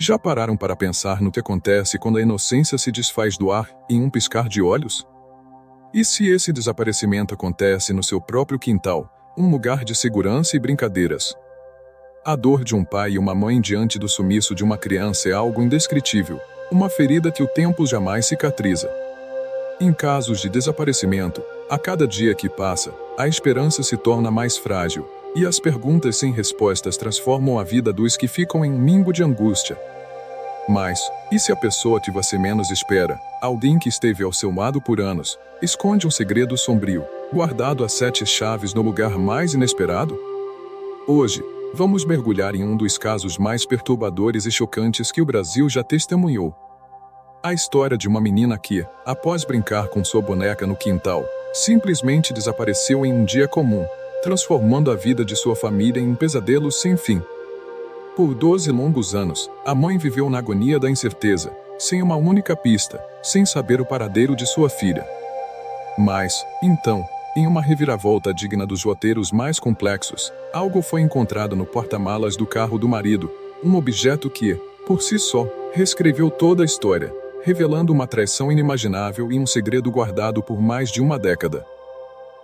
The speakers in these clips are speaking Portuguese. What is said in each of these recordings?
Já pararam para pensar no que acontece quando a inocência se desfaz do ar em um piscar de olhos? E se esse desaparecimento acontece no seu próprio quintal, um lugar de segurança e brincadeiras? A dor de um pai e uma mãe diante do sumiço de uma criança é algo indescritível, uma ferida que o tempo jamais cicatriza. Em casos de desaparecimento, a cada dia que passa, a esperança se torna mais frágil, e as perguntas sem respostas transformam a vida dos que ficam em um limbo de angústia. Mas, e se a pessoa que você menos espera, alguém que esteve ao seu lado por anos, esconde um segredo sombrio, guardado a 7 chaves no lugar mais inesperado? Hoje, vamos mergulhar em um dos casos mais perturbadores e chocantes que o Brasil já testemunhou. A história de uma menina que, após brincar com sua boneca no quintal, simplesmente desapareceu em um dia comum, transformando a vida de sua família em um pesadelo sem fim. Por 12 longos anos, a mãe viveu na agonia da incerteza, sem uma única pista, sem saber o paradeiro de sua filha. Mas, então, em uma reviravolta digna dos roteiros mais complexos, algo foi encontrado no porta-malas do carro do marido, um objeto que, por si só, reescreveu toda a história, revelando uma traição inimaginável e um segredo guardado por mais de uma década.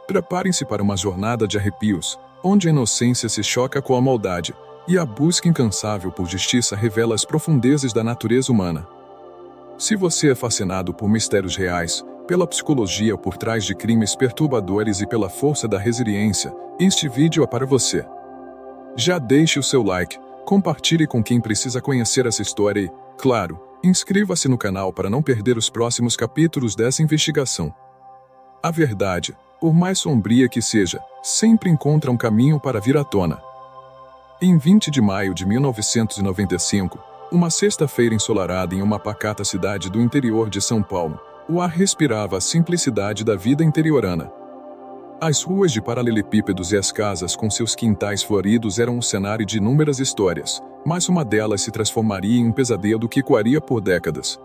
Preparem-se para uma jornada de arrepios, onde a inocência se choca com a maldade, e a busca incansável por justiça revela as profundezas da natureza humana. Se você é fascinado por mistérios reais, pela psicologia por trás de crimes perturbadores e pela força da resiliência, este vídeo é para você. Já deixe o seu like, compartilhe com quem precisa conhecer essa história e, claro, inscreva-se no canal para não perder os próximos capítulos dessa investigação. A verdade, por mais sombria que seja, sempre encontra um caminho para vir à tona. Em 20 de maio de 1995, uma sexta-feira ensolarada em uma pacata cidade do interior de São Paulo, o ar respirava a simplicidade da vida interiorana. As ruas de paralelepípedos e as casas com seus quintais floridos eram um cenário de inúmeras histórias, mas uma delas se transformaria em um pesadelo que ecoaria por décadas.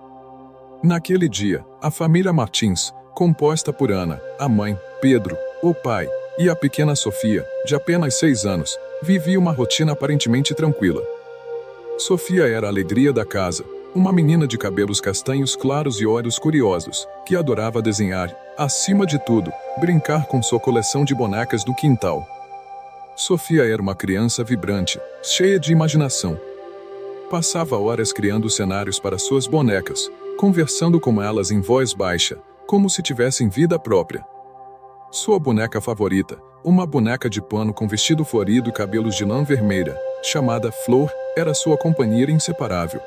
Naquele dia, a família Martins, composta por Ana, a mãe, Pedro, o pai, e a pequena Sofia, de apenas 6 anos, vivia uma rotina aparentemente tranquila. Sofia era a alegria da casa, uma menina de cabelos castanhos claros e olhos curiosos, que adorava desenhar, acima de tudo, brincar com sua coleção de bonecas no quintal. Sofia era uma criança vibrante, cheia de imaginação. Passava horas criando cenários para suas bonecas, conversando com elas em voz baixa, como se tivessem vida própria. Sua boneca favorita, uma boneca de pano com vestido florido e cabelos de lã vermelha, chamada Flor, era sua companheira inseparável.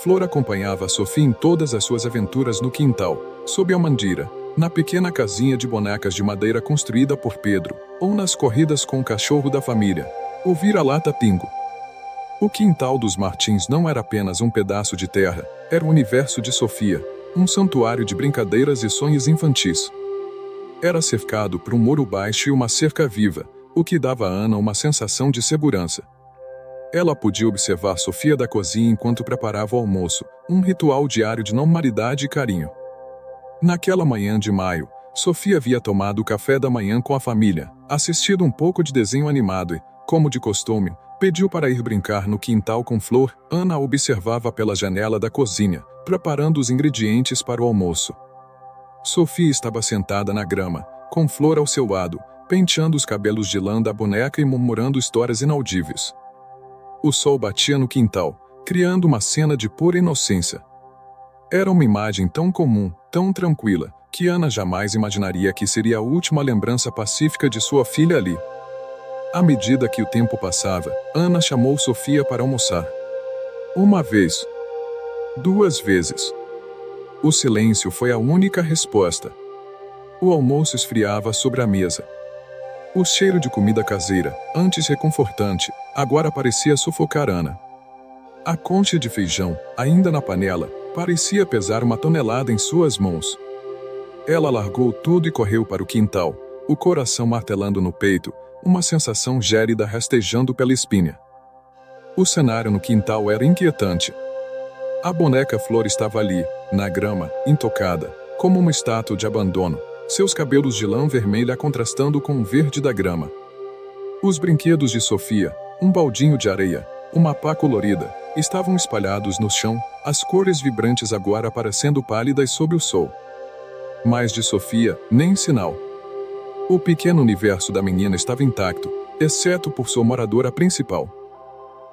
Flor acompanhava a Sofia em todas as suas aventuras no quintal, sob a mandira, na pequena casinha de bonecas de madeira construída por Pedro, ou nas corridas com o cachorro da família, ou vira-lata Pingo. O quintal dos Martins não era apenas um pedaço de terra, era o universo de Sofia, um santuário de brincadeiras e sonhos infantis. Era cercado por um muro baixo e uma cerca viva, o que dava a Ana uma sensação de segurança. Ela podia observar Sofia da cozinha enquanto preparava o almoço, um ritual diário de normalidade e carinho. Naquela manhã de maio, Sofia havia tomado o café da manhã com a família, assistido um pouco de desenho animado e, como de costume, pediu para ir brincar no quintal com Flor. Ana a observava pela janela da cozinha, preparando os ingredientes para o almoço. Sofia estava sentada na grama, com Flor ao seu lado, penteando os cabelos de lã da boneca e murmurando histórias inaudíveis. O sol batia no quintal, criando uma cena de pura inocência. Era uma imagem tão comum, tão tranquila, que Ana jamais imaginaria que seria a última lembrança pacífica de sua filha ali. À medida que o tempo passava, Ana chamou Sofia para almoçar. Uma vez. 2 vezes. O silêncio foi a única resposta. O almoço esfriava sobre a mesa. O cheiro de comida caseira, antes reconfortante, agora parecia sufocar Ana. A concha de feijão, ainda na panela, parecia pesar 1 tonelada em suas mãos. Ela largou tudo e correu para o quintal, o coração martelando no peito, uma sensação gélida rastejando pela espinha. O cenário no quintal era inquietante. A boneca Flor estava ali, na grama, intocada, como uma estátua de abandono, seus cabelos de lã vermelha contrastando com o verde da grama. Os brinquedos de Sofia, um baldinho de areia, uma pá colorida, estavam espalhados no chão, as cores vibrantes agora parecendo pálidas sob o sol. Mas de Sofia, nem sinal. O pequeno universo da menina estava intacto, exceto por sua moradora principal.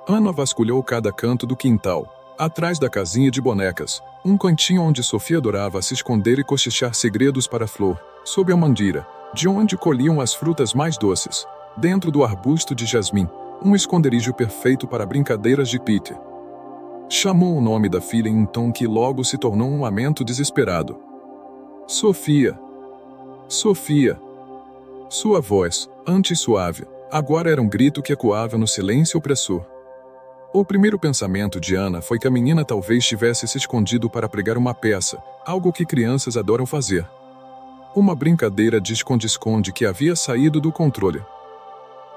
Ana vasculhou cada canto do quintal, atrás da casinha de bonecas, um cantinho onde Sofia adorava se esconder e cochichar segredos para Flor, sob a mandira, de onde colhiam as frutas mais doces, dentro do arbusto de jasmim, um esconderijo perfeito para brincadeiras de Peter. Chamou o nome da filha em um tom que logo se tornou um lamento desesperado. Sofia! Sofia! Sua voz, antes suave, agora era um grito que ecoava no silêncio opressor. O primeiro pensamento de Ana foi que a menina talvez tivesse se escondido para pregar uma peça, algo que crianças adoram fazer. Uma brincadeira de esconde-esconde que havia saído do controle.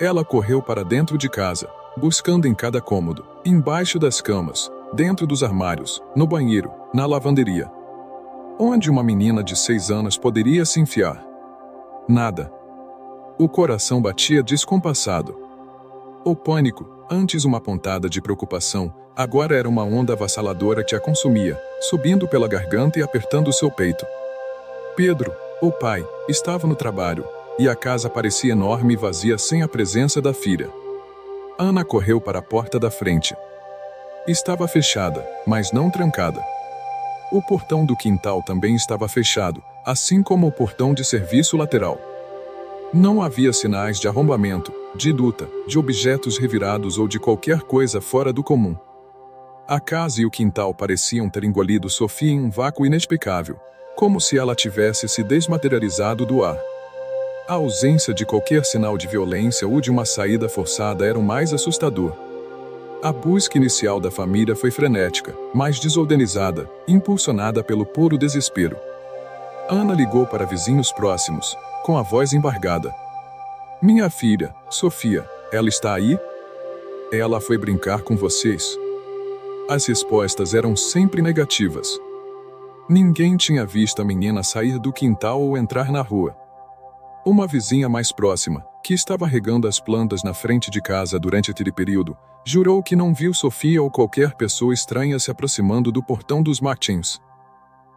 Ela correu para dentro de casa, buscando em cada cômodo, embaixo das camas, dentro dos armários, no banheiro, na lavanderia. Onde uma menina de 6 anos poderia se enfiar? Nada. O coração batia descompassado. O pânico, antes uma pontada de preocupação, agora era uma onda avassaladora que a consumia, subindo pela garganta e apertando seu peito. Pedro, o pai, estava no trabalho, e a casa parecia enorme e vazia sem a presença da filha. Ana correu para a porta da frente. Estava fechada, mas não trancada. O portão do quintal também estava fechado, assim como o portão de serviço lateral. Não havia sinais de arrombamento, de luta, de objetos revirados ou de qualquer coisa fora do comum. A casa e o quintal pareciam ter engolido Sofia em um vácuo inexplicável, como se ela tivesse se desmaterializado do ar. A ausência de qualquer sinal de violência ou de uma saída forçada era o mais assustador. A busca inicial da família foi frenética, mas desorganizada, impulsionada pelo puro desespero. Ana ligou para vizinhos próximos, com a voz embargada. Minha filha, Sofia, ela está aí? Ela foi brincar com vocês? As respostas eram sempre negativas. Ninguém tinha visto a menina sair do quintal ou entrar na rua. Uma vizinha mais próxima, que estava regando as plantas na frente de casa durante aquele período, jurou que não viu Sofia ou qualquer pessoa estranha se aproximando do portão dos Martins.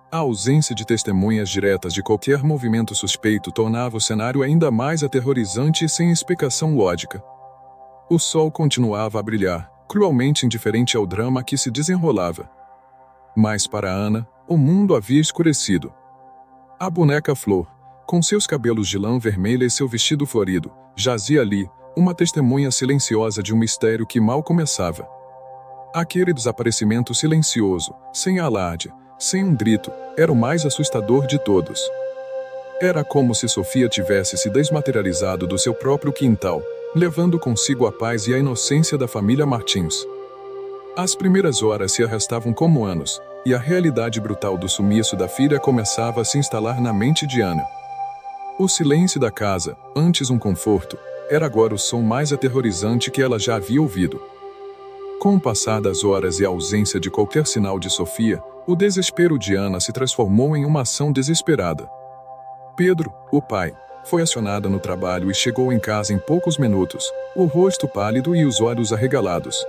A ausência de testemunhas diretas de qualquer movimento suspeito tornava o cenário ainda mais aterrorizante e sem explicação lógica. O sol continuava a brilhar, cruelmente indiferente ao drama que se desenrolava. Mas para Ana, o mundo havia escurecido. A boneca Flor, com seus cabelos de lã vermelha e seu vestido florido, jazia ali, uma testemunha silenciosa de um mistério que mal começava. Aquele desaparecimento silencioso, sem alarde, sem um grito, era o mais assustador de todos. Era como se Sofia tivesse se desmaterializado do seu próprio quintal, levando consigo a paz e a inocência da família Martins. As primeiras horas se arrastavam como anos, e a realidade brutal do sumiço da filha começava a se instalar na mente de Ana. O silêncio da casa, antes um conforto, era agora o som mais aterrorizante que ela já havia ouvido. Com o passar das horas e a ausência de qualquer sinal de Sofia, o desespero de Ana se transformou em uma ação desesperada. Pedro, o pai, foi acionado no trabalho e chegou em casa em poucos minutos, o rosto pálido e os olhos arregalados.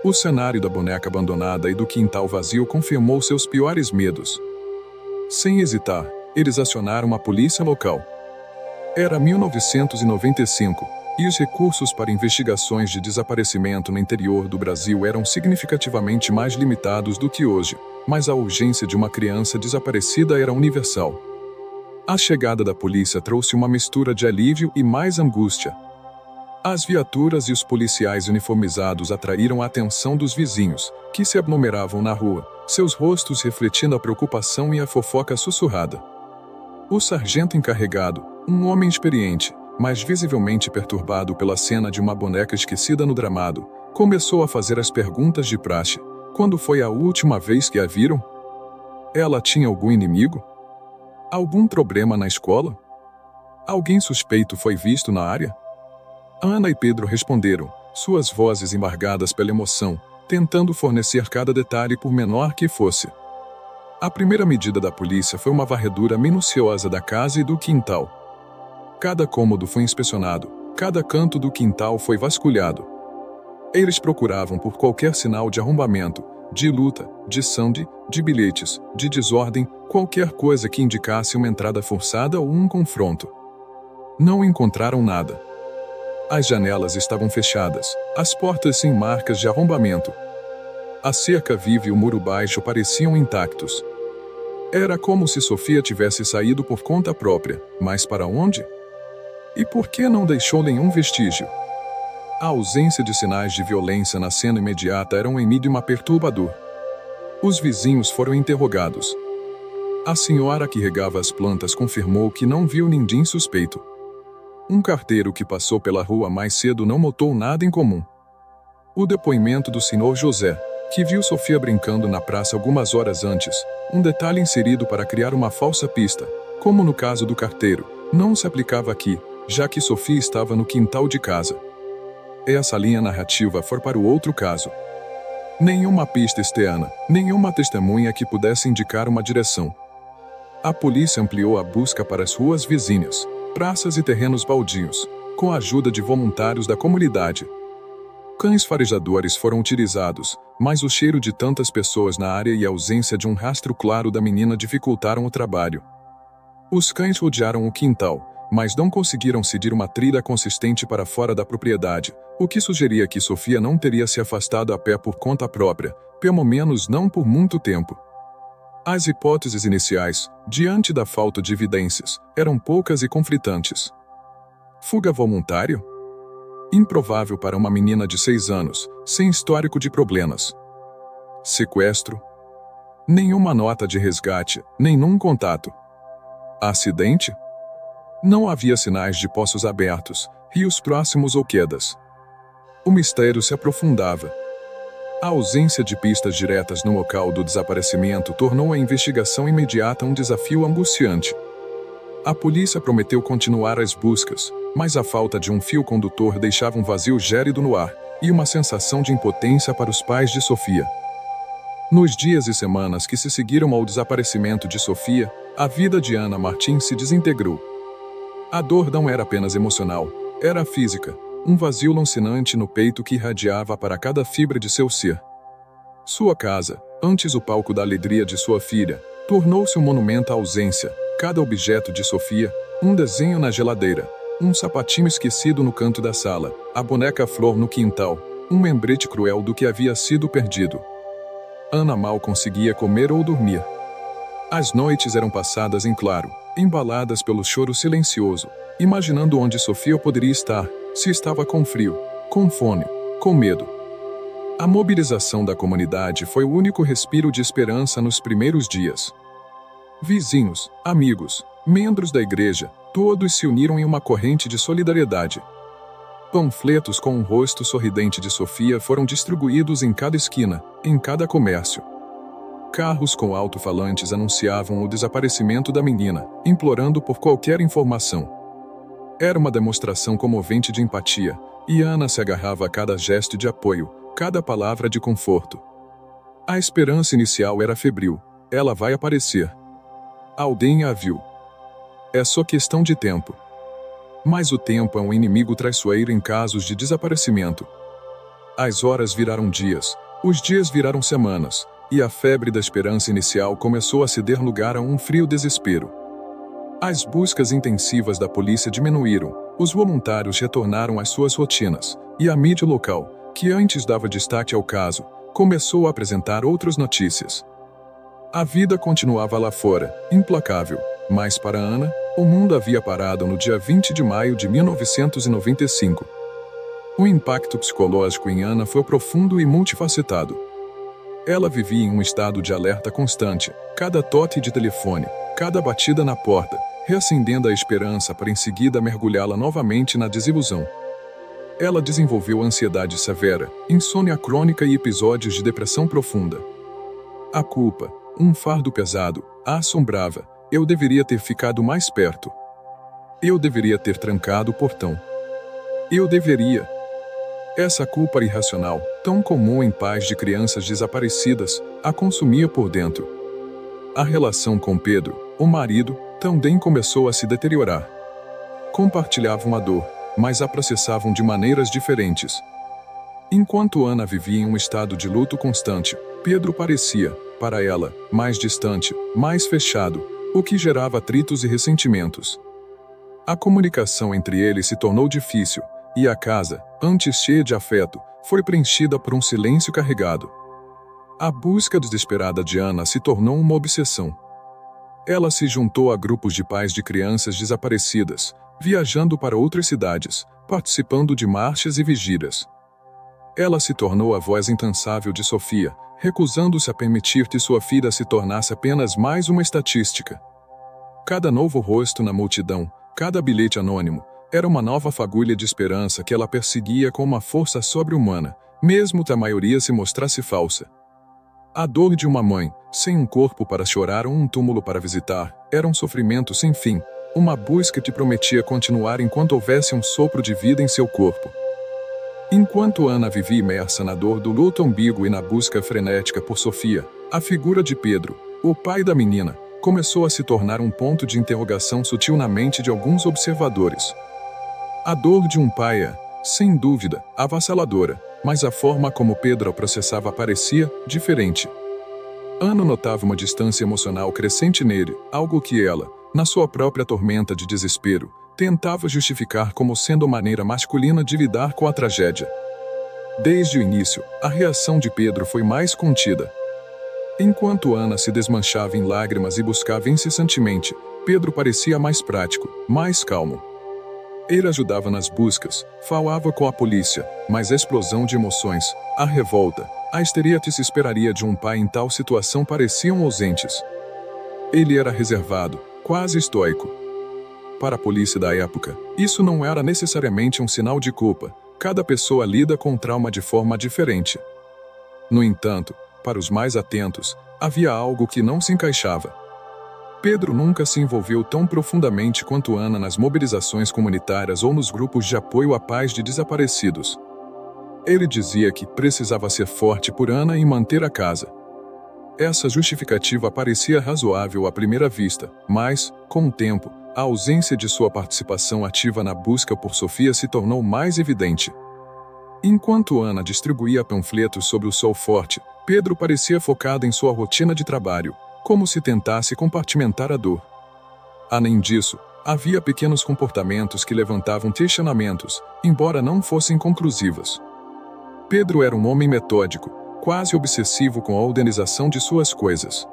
O cenário da boneca abandonada e do quintal vazio confirmou seus piores medos. Sem hesitar, eles acionaram a polícia local. Era 1995, e os recursos para investigações de desaparecimento no interior do Brasil eram significativamente mais limitados do que hoje, mas a urgência de uma criança desaparecida era universal. A chegada da polícia trouxe uma mistura de alívio e mais angústia. As viaturas e os policiais uniformizados atraíram a atenção dos vizinhos, que se aglomeravam na rua, seus rostos refletindo a preocupação e a fofoca sussurrada. O sargento encarregado, um homem experiente, mas visivelmente perturbado pela cena de uma boneca esquecida no gramado, começou a fazer as perguntas de praxe. Quando foi a última vez que a viram? Ela tinha algum inimigo? Algum problema na escola? Alguém suspeito foi visto na área? Ana e Pedro responderam, suas vozes embargadas pela emoção, tentando fornecer cada detalhe por menor que fosse. A primeira medida da polícia foi uma varredura minuciosa da casa e do quintal. Cada cômodo foi inspecionado, cada canto do quintal foi vasculhado. Eles procuravam por qualquer sinal de arrombamento, de luta, de sangue, de bilhetes, de desordem, qualquer coisa que indicasse uma entrada forçada ou um confronto. Não encontraram nada. As janelas estavam fechadas, as portas sem marcas de arrombamento. A cerca viva e o muro baixo pareciam intactos. Era como se Sofia tivesse saído por conta própria, mas para onde? E por que não deixou nenhum vestígio? A ausência de sinais de violência na cena imediata era um enigma perturbador. Os vizinhos foram interrogados. A senhora que regava as plantas confirmou que não viu ninguém suspeito. Um carteiro que passou pela rua mais cedo não notou nada em comum. O depoimento do senhor José, que viu Sofia brincando na praça algumas horas antes, um detalhe inserido para criar uma falsa pista, como no caso do carteiro, não se aplicava aqui, já que Sofia estava no quintal de casa. Essa linha narrativa foi para o outro caso. Nenhuma pista externa, nenhuma testemunha que pudesse indicar uma direção. A polícia ampliou a busca para as ruas vizinhas, praças e terrenos baldios, com a ajuda de voluntários da comunidade. Cães farejadores foram utilizados, mas o cheiro de tantas pessoas na área e a ausência de um rastro claro da menina dificultaram o trabalho. Os cães rodearam o quintal, mas não conseguiram seguir uma trilha consistente para fora da propriedade, o que sugeria que Sofia não teria se afastado a pé por conta própria, pelo menos não por muito tempo. As hipóteses iniciais, diante da falta de evidências, eram poucas e conflitantes. Fuga voluntária? Improvável para uma menina de 6 anos, sem histórico de problemas. Sequestro? Nenhuma nota de resgate, nenhum contato. Acidente? Não havia sinais de poços abertos, rios próximos ou quedas. O mistério se aprofundava. A ausência de pistas diretas no local do desaparecimento tornou a investigação imediata um desafio angustiante. A polícia prometeu continuar as buscas, mas a falta de um fio condutor deixava um vazio gélido no ar e uma sensação de impotência para os pais de Sofia. Nos dias e semanas que se seguiram ao desaparecimento de Sofia, a vida de Ana Martins se desintegrou. A dor não era apenas emocional, era física, um vazio lancinante no peito que irradiava para cada fibra de seu ser. Sua casa, antes o palco da alegria de sua filha, tornou-se um monumento à ausência, cada objeto de Sofia, um desenho na geladeira, um sapatinho esquecido no canto da sala, a boneca flor no quintal, um lembrete cruel do que havia sido perdido. Ana mal conseguia comer ou dormir. As noites eram passadas em claro, embaladas pelo choro silencioso, imaginando onde Sofia poderia estar, se estava com frio, com fome, com medo. A mobilização da comunidade foi o único respiro de esperança nos primeiros dias. Vizinhos, amigos, membros da igreja, todos se uniram em uma corrente de solidariedade. Panfletos com o rosto sorridente de Sofia foram distribuídos em cada esquina, em cada comércio. Carros com alto-falantes anunciavam o desaparecimento da menina, implorando por qualquer informação. Era uma demonstração comovente de empatia, e Ana se agarrava a cada gesto de apoio, cada palavra de conforto. A esperança inicial era febril. Ela vai aparecer. Alguém a viu. É só questão de tempo. Mas o tempo é um inimigo traiçoeiro em casos de desaparecimento. As horas viraram dias, os dias viraram semanas, e a febre da esperança inicial começou a ceder lugar a um frio desespero. As buscas intensivas da polícia diminuíram, os voluntários retornaram às suas rotinas, e a mídia local, que antes dava destaque ao caso, começou a apresentar outras notícias. A vida continuava lá fora, implacável, mas para Ana, o mundo havia parado no dia 20 de maio de 1995. O impacto psicológico em Ana foi profundo e multifacetado. Ela vivia em um estado de alerta constante, cada toque de telefone, cada batida na porta, reacendendo a esperança para em seguida mergulhá-la novamente na desilusão. Ela desenvolveu ansiedade severa, insônia crônica e episódios de depressão profunda. A culpa, um fardo pesado, a assombrava. Eu deveria ter ficado mais perto. Eu deveria ter trancado o portão. Eu deveria. Essa culpa irracional, tão comum em pais de crianças desaparecidas, a consumia por dentro. A relação com Pedro, o marido, também começou a se deteriorar. Compartilhavam a dor, mas a processavam de maneiras diferentes. Enquanto Ana vivia em um estado de luto constante, Pedro parecia, para ela, mais distante, mais fechado, o que gerava atritos e ressentimentos. A comunicação entre eles se tornou difícil, e a casa, antes cheia de afeto, foi preenchida por um silêncio carregado. A busca desesperada de Ana se tornou uma obsessão. Ela se juntou a grupos de pais de crianças desaparecidas, viajando para outras cidades, participando de marchas e vigílias. Ela se tornou a voz incansável de Sofia, recusando-se a permitir que sua filha se tornasse apenas mais uma estatística. Cada novo rosto na multidão, cada bilhete anônimo, era uma nova fagulha de esperança que ela perseguia com uma força sobre-humana, mesmo que a maioria se mostrasse falsa. A dor de uma mãe, sem um corpo para chorar ou um túmulo para visitar, era um sofrimento sem fim, uma busca que prometia continuar enquanto houvesse um sopro de vida em seu corpo. Enquanto Ana vivia imersa na dor do luto ambíguo e na busca frenética por Sofia, a figura de Pedro, o pai da menina, começou a se tornar um ponto de interrogação sutil na mente de alguns observadores. A dor de um pai é, sem dúvida, avassaladora, mas a forma como Pedro a processava parecia diferente. Ana notava uma distância emocional crescente nele, algo que ela, na sua própria tormenta de desespero, tentava justificar como sendo maneira masculina de lidar com a tragédia. Desde o início, a reação de Pedro foi mais contida. Enquanto Ana se desmanchava em lágrimas e buscava incessantemente, Pedro parecia mais prático, mais calmo. Ele ajudava nas buscas, falava com a polícia, mas a explosão de emoções, a revolta, a histeria que se esperaria de um pai em tal situação pareciam ausentes. Ele era reservado, quase estoico. Para a polícia da época, isso não era necessariamente um sinal de culpa. Cada pessoa lida com o trauma de forma diferente. No entanto, para os mais atentos, havia algo que não se encaixava. Pedro nunca se envolveu tão profundamente quanto Ana nas mobilizações comunitárias ou nos grupos de apoio à paz de desaparecidos. Ele dizia que precisava ser forte por Ana e manter a casa. Essa justificativa parecia razoável à primeira vista, mas, com o tempo, a ausência de sua participação ativa na busca por Sofia se tornou mais evidente. Enquanto Ana distribuía panfletos sobre o sol forte, Pedro parecia focado em sua rotina de trabalho, como se tentasse compartimentar a dor. Além disso, havia pequenos comportamentos que levantavam questionamentos, embora não fossem conclusivos. Pedro era um homem metódico, quase obsessivo com a organização de suas coisas.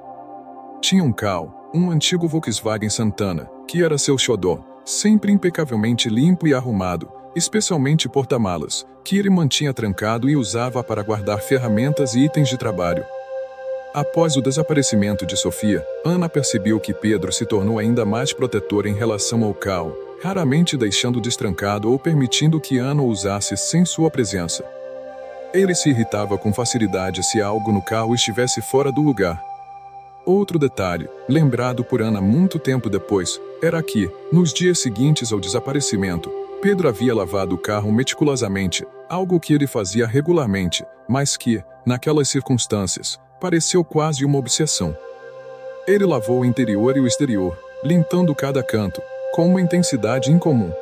Tinha um carro, um antigo Volkswagen Santana, que era seu xodó, sempre impecavelmente limpo e arrumado, especialmente porta-malas, que ele mantinha trancado e usava para guardar ferramentas e itens de trabalho. Após o desaparecimento de Sofia, Ana percebeu que Pedro se tornou ainda mais protetor em relação ao carro, raramente deixando destrancado ou permitindo que Ana o usasse sem sua presença. Ele se irritava com facilidade se algo no carro estivesse fora do lugar. Outro detalhe, lembrado por Ana muito tempo depois, era que, nos dias seguintes ao desaparecimento, Pedro havia lavado o carro meticulosamente, algo que ele fazia regularmente, mas que, naquelas circunstâncias, pareceu quase uma obsessão. Ele lavou o interior e o exterior, limpando cada canto, com uma intensidade incomum.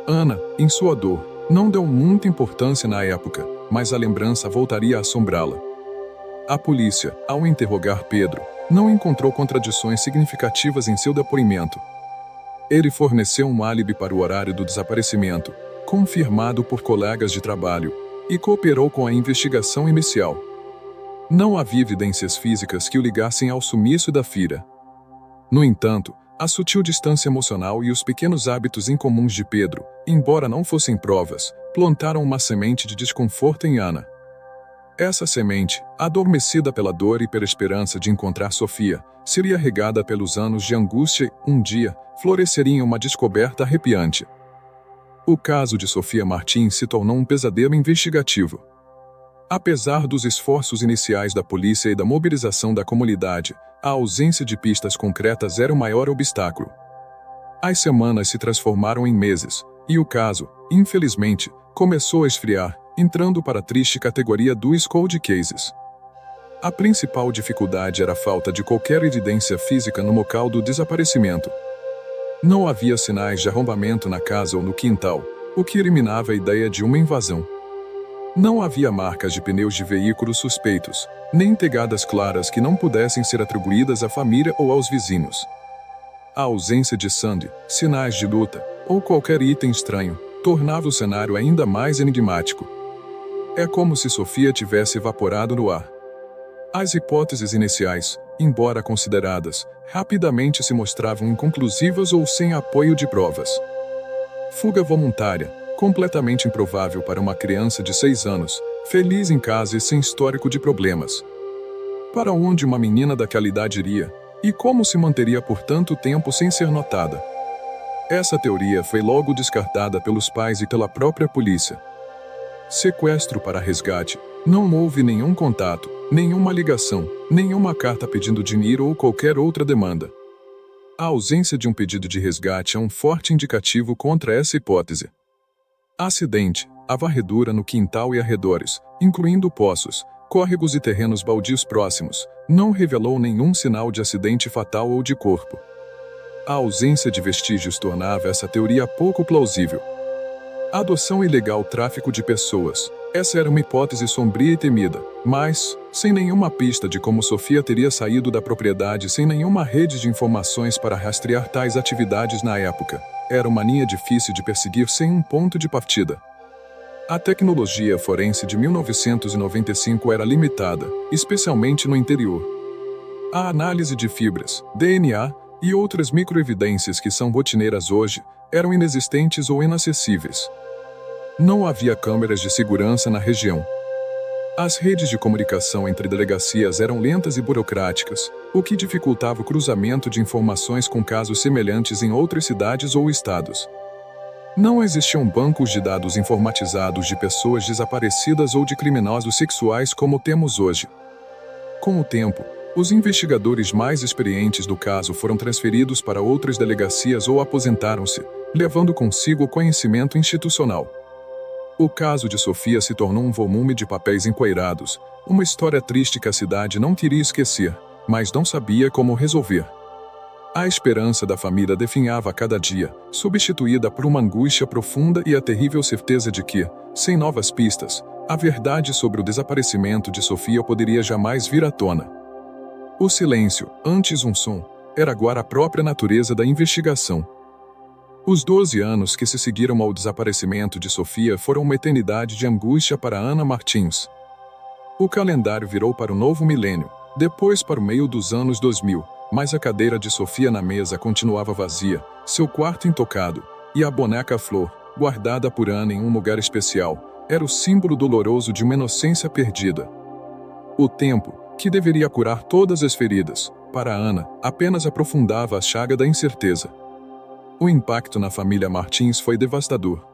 Ana, em sua dor, não deu muita importância na época, mas a lembrança voltaria a assombrá-la. A polícia, ao interrogar Pedro, não encontrou contradições significativas em seu depoimento. Ele forneceu um álibi para o horário do desaparecimento, confirmado por colegas de trabalho, e cooperou com a investigação inicial. Não havia evidências físicas que o ligassem ao sumiço da filha. No entanto, a sutil distância emocional e os pequenos hábitos incomuns de Pedro, embora não fossem provas, plantaram uma semente de desconforto em Ana. Essa semente, adormecida pela dor e pela esperança de encontrar Sofia, seria regada pelos anos de angústia e, um dia, floresceria em uma descoberta arrepiante. O caso de Sofia Martins se tornou um pesadelo investigativo. Apesar dos esforços iniciais da polícia e da mobilização da comunidade, a ausência de pistas concretas era o maior obstáculo. As semanas se transformaram em meses, e o caso, infelizmente, começou a esfriar, entrando para a triste categoria dos cold cases. A principal dificuldade era a falta de qualquer evidência física no local do desaparecimento. Não havia sinais de arrombamento na casa ou no quintal, o que eliminava a ideia de uma invasão. Não havia marcas de pneus de veículos suspeitos, nem pegadas claras que não pudessem ser atribuídas à família ou aos vizinhos. A ausência de sangue, sinais de luta, ou qualquer item estranho, tornava o cenário ainda mais enigmático. É como se Sofia tivesse evaporado no ar. As hipóteses iniciais, embora consideradas, rapidamente se mostravam inconclusivas ou sem apoio de provas. Fuga voluntária, completamente improvável para uma criança de 6 anos, feliz em casa e sem histórico de problemas. Para onde uma menina daquela idade iria? E como se manteria por tanto tempo sem ser notada? Essa teoria foi logo descartada pelos pais e pela própria polícia. Sequestro para resgate. Não houve nenhum contato, nenhuma ligação, nenhuma carta pedindo dinheiro ou qualquer outra demanda. A ausência de um pedido de resgate é um forte indicativo contra essa hipótese. Acidente, a varredura no quintal e arredores, incluindo poços, córregos e terrenos baldios próximos, não revelou nenhum sinal de acidente fatal ou de corpo. A ausência de vestígios tornava essa teoria pouco plausível. Adoção ilegal, tráfico de pessoas. Essa era uma hipótese sombria e temida, mas, sem nenhuma pista de como Sofia teria saído da propriedade, sem nenhuma rede de informações para rastrear tais atividades na época, era uma linha difícil de perseguir sem um ponto de partida. A tecnologia forense de 1995 era limitada, especialmente no interior. A análise de fibras, DNA e outras microevidências que são rotineiras hoje eram inexistentes ou inacessíveis. Não havia câmeras de segurança na região. As redes de comunicação entre delegacias eram lentas e burocráticas, o que dificultava o cruzamento de informações com casos semelhantes em outras cidades ou estados. Não existiam bancos de dados informatizados de pessoas desaparecidas ou de criminosos sexuais como temos hoje. Com o tempo, os investigadores mais experientes do caso foram transferidos para outras delegacias ou aposentaram-se, levando consigo o conhecimento institucional. O caso de Sofia se tornou um volume de papéis empoeirados, uma história triste que a cidade não queria esquecer, mas não sabia como resolver. A esperança da família definhava a cada dia, substituída por uma angústia profunda e a terrível certeza de que, sem novas pistas, a verdade sobre o desaparecimento de Sofia poderia jamais vir à tona. O silêncio, antes um som, era agora a própria natureza da investigação. Os 12 anos que se seguiram ao desaparecimento de Sofia foram uma eternidade de angústia para Ana Martins. O calendário virou para o novo milênio, depois para o meio dos anos 2000, mas a cadeira de Sofia na mesa continuava vazia, seu quarto intocado, e a boneca Flor, guardada por Ana em um lugar especial, era o símbolo doloroso de uma inocência perdida. O tempo, que deveria curar todas as feridas, para Ana, apenas aprofundava a chaga da incerteza. O impacto na família Martins foi devastador.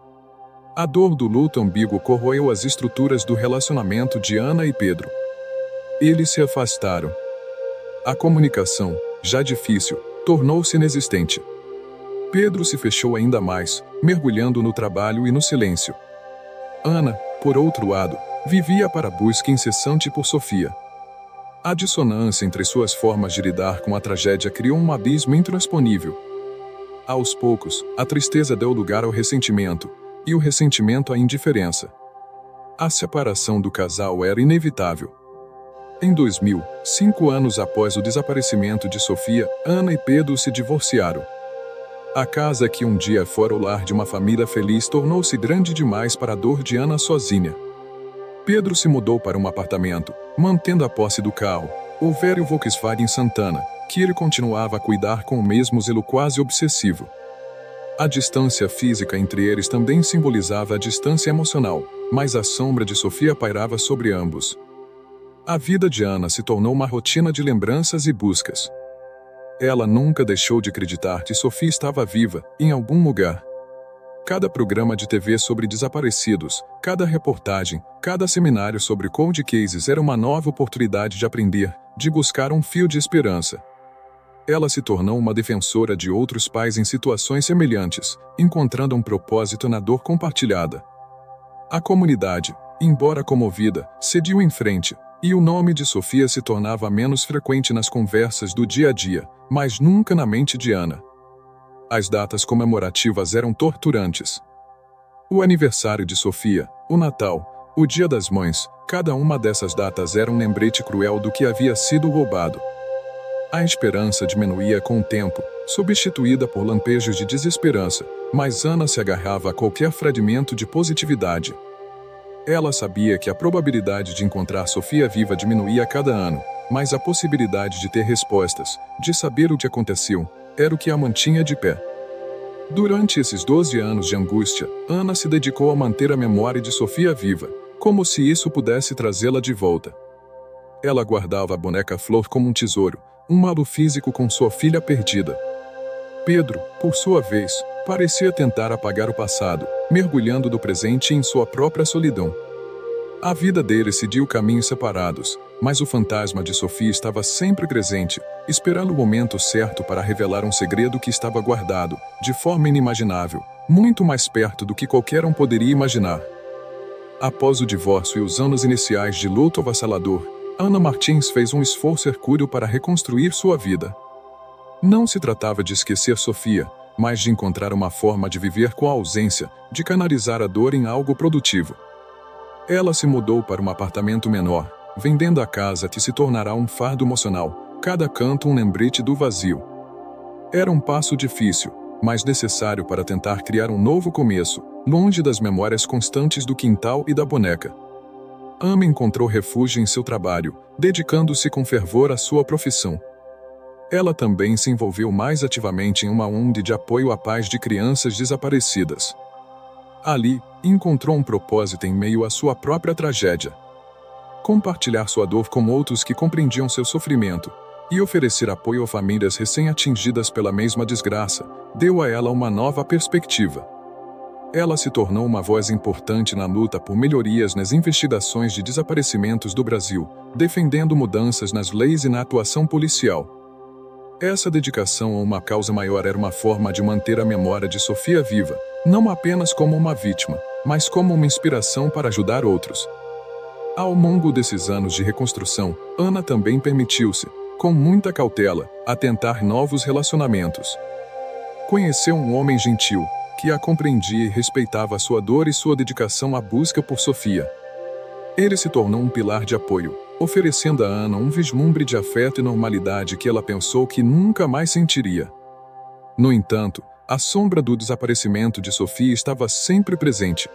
A dor do luto ambíguo corroeu as estruturas do relacionamento de Ana e Pedro. Eles se afastaram. A comunicação, já difícil, tornou-se inexistente. Pedro se fechou ainda mais, mergulhando no trabalho e no silêncio. Ana, por outro lado, vivia para a busca incessante por Sofia. A dissonância entre suas formas de lidar com a tragédia criou um abismo intransponível. Aos poucos, a tristeza deu lugar ao ressentimento, e o ressentimento à indiferença. A separação do casal era inevitável. Em 2000, 5 anos após o desaparecimento de Sofia, Ana e Pedro se divorciaram. A casa que um dia fora o lar de uma família feliz tornou-se grande demais para a dor de Ana sozinha. Pedro se mudou para um apartamento, mantendo a posse do carro, o velho Volkswagen Santana, que ele continuava a cuidar com o mesmo zelo quase obsessivo. A distância física entre eles também simbolizava a distância emocional, mas a sombra de Sofia pairava sobre ambos. A vida de Ana se tornou uma rotina de lembranças e buscas. Ela nunca deixou de acreditar que Sofia estava viva, em algum lugar. Cada programa de TV sobre desaparecidos, cada reportagem, cada seminário sobre cold cases era uma nova oportunidade de aprender, de buscar um fio de esperança. Ela se tornou uma defensora de outros pais em situações semelhantes, encontrando um propósito na dor compartilhada. A comunidade, embora comovida, seguiu em frente, e o nome de Sofia se tornava menos frequente nas conversas do dia a dia, mas nunca na mente de Ana. As datas comemorativas eram torturantes. O aniversário de Sofia, o Natal, O Dia das Mães, cada uma dessas datas era um lembrete cruel do que havia sido roubado. A esperança diminuía com o tempo, substituída por lampejos de desesperança, mas Ana se agarrava a qualquer fragmento de positividade. Ela sabia que a probabilidade de encontrar Sofia viva diminuía a cada ano, mas a possibilidade de ter respostas, de saber o que aconteceu, era o que a mantinha de pé. Durante esses 12 anos de angústia, Ana se dedicou a manter a memória de Sofia viva, como se isso pudesse trazê-la de volta. Ela guardava a boneca Flor como um tesouro, um malo físico com sua filha perdida. Pedro, por sua vez, parecia tentar apagar o passado, mergulhando do presente em sua própria solidão. A vida deles seguiu caminhos separados, mas o fantasma de Sofia estava sempre presente, esperando o momento certo para revelar um segredo que estava guardado, de forma inimaginável, muito mais perto do que qualquer um poderia imaginar. Após o divórcio e os anos iniciais de luto avassalador, Ana Martins fez um esforço hercúleo para reconstruir sua vida. Não se tratava de esquecer Sofia, mas de encontrar uma forma de viver com a ausência, de canalizar a dor em algo produtivo. Ela se mudou para um apartamento menor, vendendo a casa que se tornará um fardo emocional, cada canto um lembrete do vazio. Era um passo difícil, mas necessário para tentar criar um novo começo, longe das memórias constantes do quintal e da boneca. Ana encontrou refúgio em seu trabalho, dedicando-se com fervor à sua profissão. Ela também se envolveu mais ativamente em uma ONG de apoio à paz de crianças desaparecidas. Ali, encontrou um propósito em meio à sua própria tragédia. Compartilhar sua dor com outros que compreendiam seu sofrimento e oferecer apoio a famílias recém-atingidas pela mesma desgraça, deu a ela uma nova perspectiva. Ela se tornou uma voz importante na luta por melhorias nas investigações de desaparecimentos do Brasil, defendendo mudanças nas leis e na atuação policial. Essa dedicação a uma causa maior era uma forma de manter a memória de Sofia viva, não apenas como uma vítima, mas como uma inspiração para ajudar outros. Ao longo desses anos de reconstrução, Ana também permitiu-se, com muita cautela, a tentar novos relacionamentos. Conheceu um homem gentil, que a compreendia e respeitava sua dor e sua dedicação à busca por Sofia. Ele se tornou um pilar de apoio, oferecendo a Ana um vislumbre de afeto e normalidade que ela pensou que nunca mais sentiria. No entanto, a sombra do desaparecimento de Sofia estava sempre presente.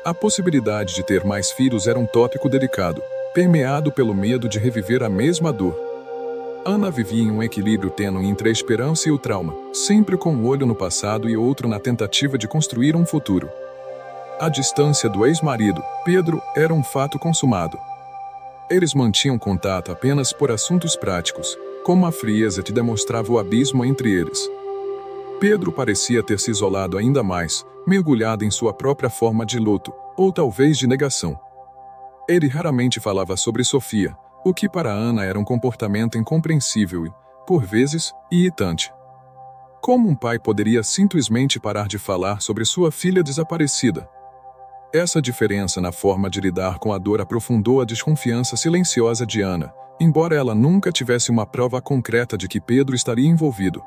A possibilidade de ter mais filhos era um tópico delicado, permeado pelo medo de reviver a mesma dor. Ana vivia em um equilíbrio tênue entre a esperança e o trauma, sempre com um olho no passado e outro na tentativa de construir um futuro. A distância do ex-marido, Pedro, era um fato consumado. Eles mantinham contato apenas por assuntos práticos, como a frieza que demonstrava o abismo entre eles. Pedro parecia ter se isolado ainda mais, mergulhado em sua própria forma de luto, ou talvez de negação. Ele raramente falava sobre Sofia, o que para Ana era um comportamento incompreensível e, por vezes, irritante. Como um pai poderia simplesmente parar de falar sobre sua filha desaparecida? Essa diferença na forma de lidar com a dor aprofundou a desconfiança silenciosa de Ana, embora ela nunca tivesse uma prova concreta de que Pedro estaria envolvido.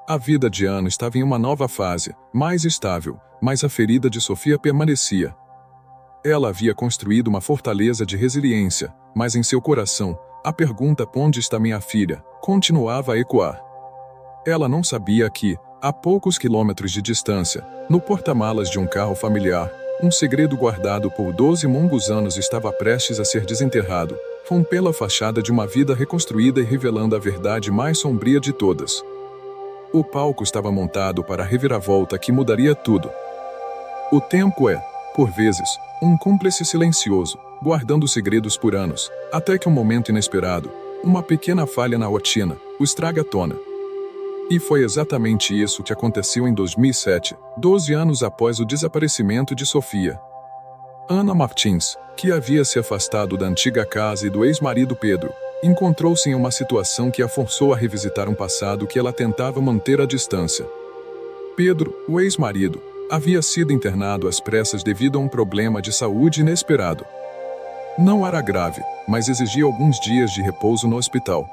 A vida de Ana estava em uma nova fase, mais estável, mas a ferida de Sofia permanecia. Ela havia construído uma fortaleza de resiliência, mas em seu coração, a pergunta "onde está minha filha?" continuava a ecoar. Ela não sabia que, a poucos quilômetros de distância, no porta-malas de um carro familiar, um segredo guardado por 12 longos anos estava prestes a ser desenterrado, rompendo a fachada de uma vida reconstruída e revelando a verdade mais sombria de todas. O palco estava montado para a reviravolta que mudaria tudo. O tempo é, por vezes, um cúmplice silencioso, guardando segredos por anos, até que um momento inesperado, uma pequena falha na rotina, o estraga à tona. E foi exatamente isso que aconteceu em 2007, 12 anos após o desaparecimento de Sofia. Ana Martins, que havia se afastado da antiga casa e do ex-marido Pedro, encontrou-se em uma situação que a forçou a revisitar um passado que ela tentava manter à distância. Pedro, o ex-marido, havia sido internado às pressas devido a um problema de saúde inesperado. Não era grave, mas exigia alguns dias de repouso no hospital.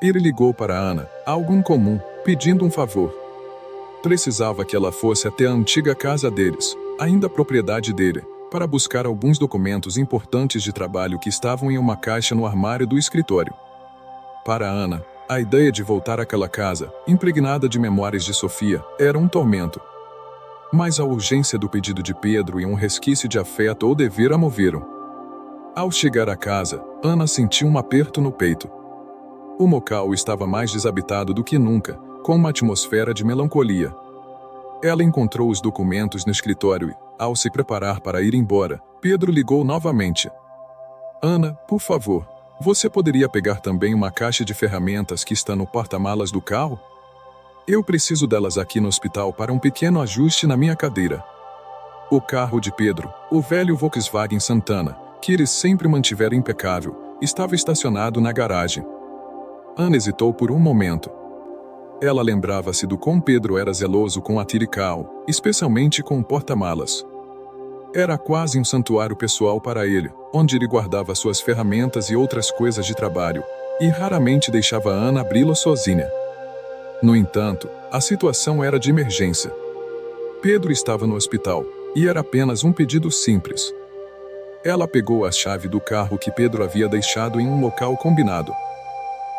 Ele ligou para Ana, algo incomum, pedindo um favor. Precisava que ela fosse até a antiga casa deles, ainda propriedade dele, para buscar alguns documentos importantes de trabalho que estavam em uma caixa no armário do escritório. Para Ana, a ideia de voltar àquela casa, impregnada de memórias de Sofia, era um tormento. Mas a urgência do pedido de Pedro e um resquício de afeto ou dever a moveram. Ao chegar à casa, Ana sentiu um aperto no peito. O local estava mais desabitado do que nunca, com uma atmosfera de melancolia. Ela encontrou os documentos no escritório e, ao se preparar para ir embora, Pedro ligou novamente. Ana, por favor, você poderia pegar também uma caixa de ferramentas que está no porta-malas do carro? Eu preciso delas aqui no hospital para um pequeno ajuste na minha cadeira. O carro de Pedro, o velho Volkswagen Santana, que ele sempre mantivera impecável, estava estacionado na garagem. Ana hesitou por um momento. Ela lembrava-se do quão Pedro era zeloso com aquele carro, especialmente com o porta-malas. Era quase um santuário pessoal para ele, onde ele guardava suas ferramentas e outras coisas de trabalho, e raramente deixava Ana abri-lo sozinha. No entanto, a situação era de emergência. Pedro estava no hospital, e era apenas um pedido simples. Ela pegou a chave do carro que Pedro havia deixado em um local combinado.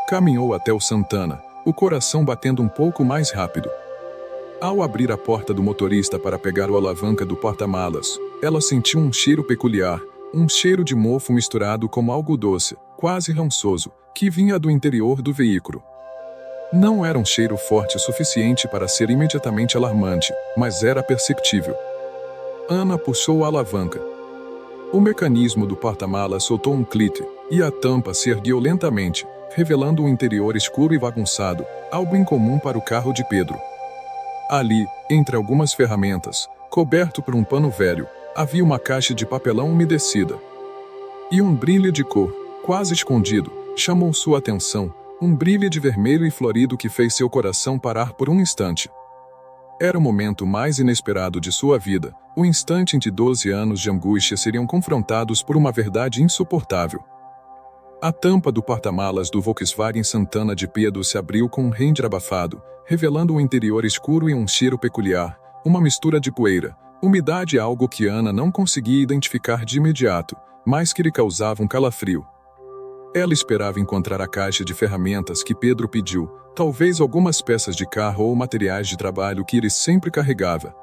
Caminhou até o Santana, o coração batendo um pouco mais rápido. Ao abrir a porta do motorista para pegar a alavanca do porta-malas, ela sentiu um cheiro peculiar, um cheiro de mofo misturado com algo doce, quase rançoso, que vinha do interior do veículo. Não era um cheiro forte o suficiente para ser imediatamente alarmante, mas era perceptível. Ana puxou a alavanca. O mecanismo do porta-malas soltou um clique, e a tampa se ergueu lentamente, revelando um interior escuro e bagunçado, algo incomum para o carro de Pedro. Ali, entre algumas ferramentas, coberto por um pano velho, havia uma caixa de papelão umedecida. E um brilho de cor, quase escondido, chamou sua atenção, um brilho de vermelho e florido que fez seu coração parar por um instante. Era o momento mais inesperado de sua vida, o instante em que 12 anos de angústia seriam confrontados por uma verdade insuportável. A tampa do porta-malas do Volkswagen Santana de Pedro se abriu com um render abafado, revelando um interior escuro e um cheiro peculiar, uma mistura de poeira, umidade e algo que Ana não conseguia identificar de imediato, mas que lhe causava um calafrio. Ela esperava encontrar a caixa de ferramentas que Pedro pediu, talvez algumas peças de carro ou materiais de trabalho que ele sempre carregava.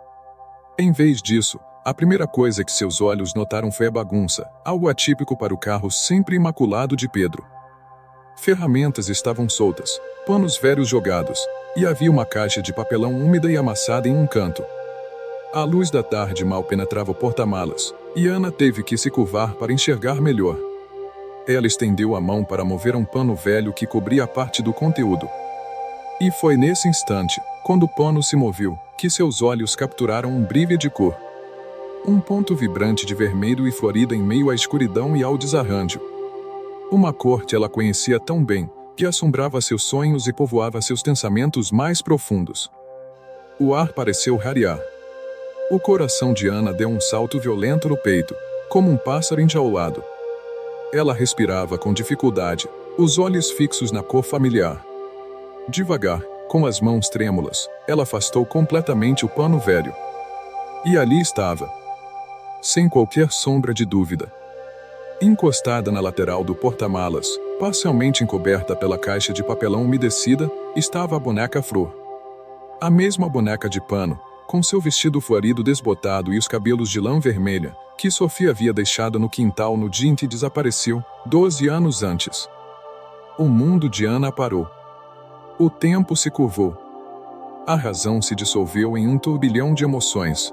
Em vez disso, a primeira coisa que seus olhos notaram foi a bagunça, algo atípico para o carro sempre imaculado de Pedro. Ferramentas estavam soltas, panos velhos jogados, e havia uma caixa de papelão úmida e amassada em um canto. A luz da tarde mal penetrava o porta-malas, e Ana teve que se curvar para enxergar melhor. Ela estendeu a mão para mover um pano velho que cobria a parte do conteúdo. E foi nesse instante, quando o pano se moveu, que seus olhos capturaram um brilho de cor. Um ponto vibrante de vermelho e florido em meio à escuridão e ao desarranjo. Uma cor que ela conhecia tão bem, que assombrava seus sonhos e povoava seus pensamentos mais profundos. O ar pareceu rarear. O coração de Ana deu um salto violento no peito, como um pássaro enjaulado. Ela respirava com dificuldade, os olhos fixos na cor familiar. Devagar, com as mãos trêmulas, ela afastou completamente o pano velho. E ali estava. Sem qualquer sombra de dúvida. Encostada na lateral do porta-malas, parcialmente encoberta pela caixa de papelão umedecida, estava a boneca Flor. A mesma boneca de pano, com seu vestido florido desbotado e os cabelos de lã vermelha, que Sofia havia deixado no quintal no dia em que desapareceu, 12 anos antes. O mundo de Ana parou. O tempo se curvou. A razão se dissolveu em um turbilhão de emoções.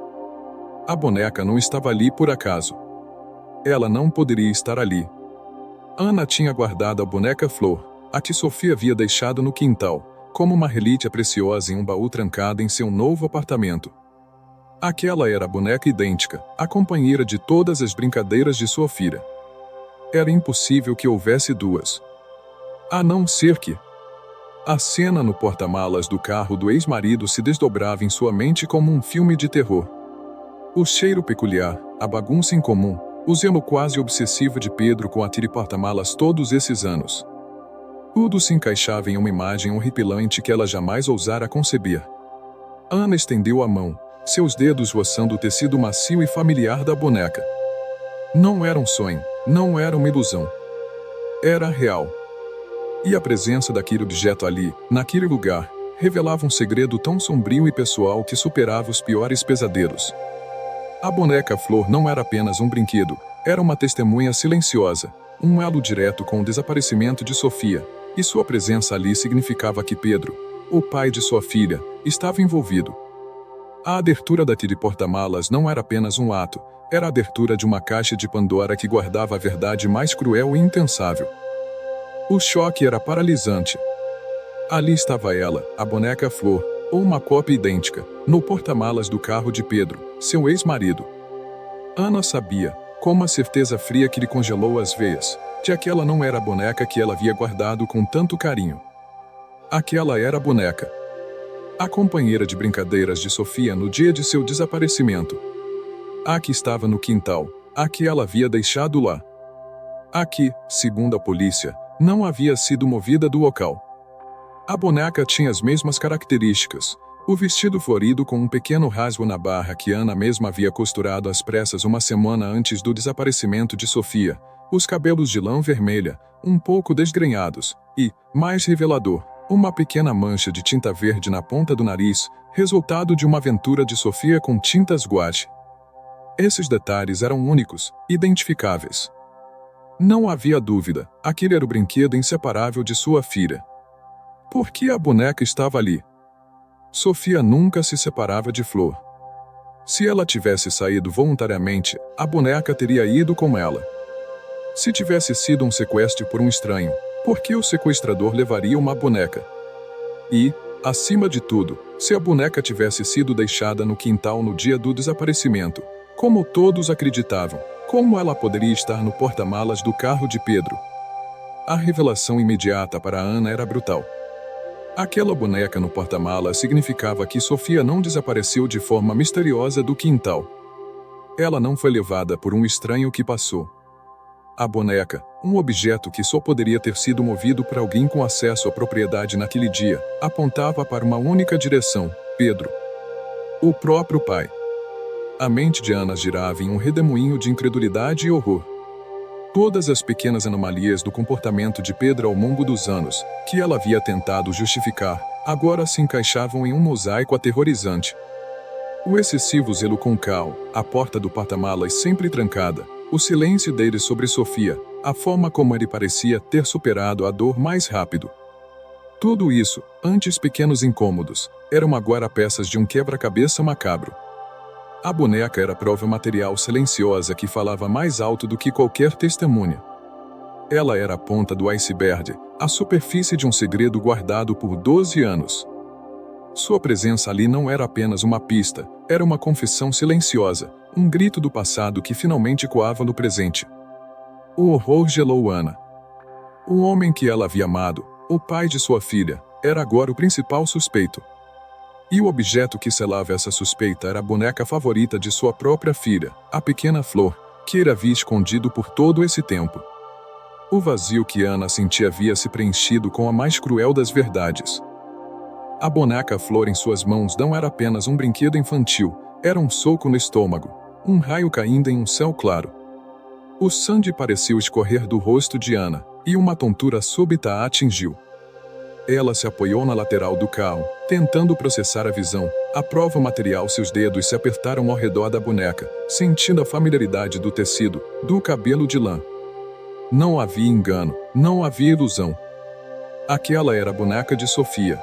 A boneca não estava ali por acaso. Ela não poderia estar ali. Ana tinha guardado a boneca Flor, a que Sofia havia deixado no quintal, como uma relíquia preciosa em um baú trancado em seu novo apartamento. Aquela era a boneca idêntica, a companheira de todas as brincadeiras de sua filha. Era impossível que houvesse duas. A não ser que... A cena no porta-malas do carro do ex-marido se desdobrava em sua mente como um filme de terror. O cheiro peculiar, a bagunça incomum, o zelo quase obsessivo de Pedro com aquele porta-malas todos esses anos. Tudo se encaixava em uma imagem horripilante que ela jamais ousara conceber. Ana estendeu a mão, seus dedos roçando o tecido macio e familiar da boneca. Não era um sonho, não era uma ilusão. Era real. E a presença daquele objeto ali, naquele lugar, revelava um segredo tão sombrio e pessoal que superava os piores pesadelos. A boneca Flor não era apenas um brinquedo, era uma testemunha silenciosa, um elo direto com o desaparecimento de Sofia, e sua presença ali significava que Pedro, o pai de sua filha, estava envolvido. A abertura daquele porta-malas não era apenas um ato, era a abertura de uma caixa de Pandora que guardava a verdade mais cruel e impensável. O choque era paralisante. Ali estava ela, a boneca Flor, ou uma cópia idêntica, no porta-malas do carro de Pedro, seu ex-marido. Ana sabia, com uma certeza fria que lhe congelou as veias, que aquela não era a boneca que ela havia guardado com tanto carinho. Aquela era a boneca. A companheira de brincadeiras de Sofia no dia de seu desaparecimento. A que estava no quintal, a que ela havia deixado lá. A que, segundo a polícia, não havia sido movida do local. A boneca tinha as mesmas características. O vestido florido com um pequeno rasgo na barra que Ana mesma havia costurado às pressas uma semana antes do desaparecimento de Sofia. Os cabelos de lã vermelha, um pouco desgrenhados, e, mais revelador, uma pequena mancha de tinta verde na ponta do nariz, resultado de uma aventura de Sofia com tintas guache. Esses detalhes eram únicos, identificáveis. Não havia dúvida, aquele era o brinquedo inseparável de sua filha. Por que a boneca estava ali? Sofia nunca se separava de Flor. Se ela tivesse saído voluntariamente, a boneca teria ido com ela. Se tivesse sido um sequestro por um estranho, por que o sequestrador levaria uma boneca? E, acima de tudo, se a boneca tivesse sido deixada no quintal no dia do desaparecimento, como todos acreditavam, como ela poderia estar no porta-malas do carro de Pedro? A revelação imediata para Ana era brutal. Aquela boneca no porta-malas significava que Sofia não desapareceu de forma misteriosa do quintal. Ela não foi levada por um estranho que passou. A boneca, um objeto que só poderia ter sido movido por alguém com acesso à propriedade naquele dia, apontava para uma única direção: Pedro. O próprio pai. A mente de Ana girava em um redemoinho de incredulidade e horror. Todas as pequenas anomalias do comportamento de Pedro ao longo dos anos, que ela havia tentado justificar, agora se encaixavam em um mosaico aterrorizante. O excessivo zelo com Cal, a porta do porta-malas sempre trancada, o silêncio dele sobre Sofia, a forma como ele parecia ter superado a dor mais rápido. Tudo isso, antes pequenos incômodos, eram agora peças de um quebra-cabeça macabro. A boneca era prova material silenciosa que falava mais alto do que qualquer testemunha. Ela era a ponta do iceberg, a superfície de um segredo guardado por 12 anos. Sua presença ali não era apenas uma pista, era uma confissão silenciosa, um grito do passado que finalmente coava no presente. O horror gelou Ana. O homem que ela havia amado, o pai de sua filha, era agora o principal suspeito. E o objeto que selava essa suspeita era a boneca favorita de sua própria filha, a pequena Flor, que ele havia escondido por todo esse tempo. O vazio que Ana sentia havia se preenchido com a mais cruel das verdades. A boneca Flor em suas mãos não era apenas um brinquedo infantil, era um soco no estômago, um raio caindo em um céu claro. O sangue pareceu escorrer do rosto de Ana, e uma tontura súbita a atingiu. Ela se apoiou na lateral do carro, tentando processar a visão. A prova material, seus dedos se apertaram ao redor da boneca, sentindo a familiaridade do tecido, do cabelo de lã. Não havia engano, não havia ilusão. Aquela era a boneca de Sofia.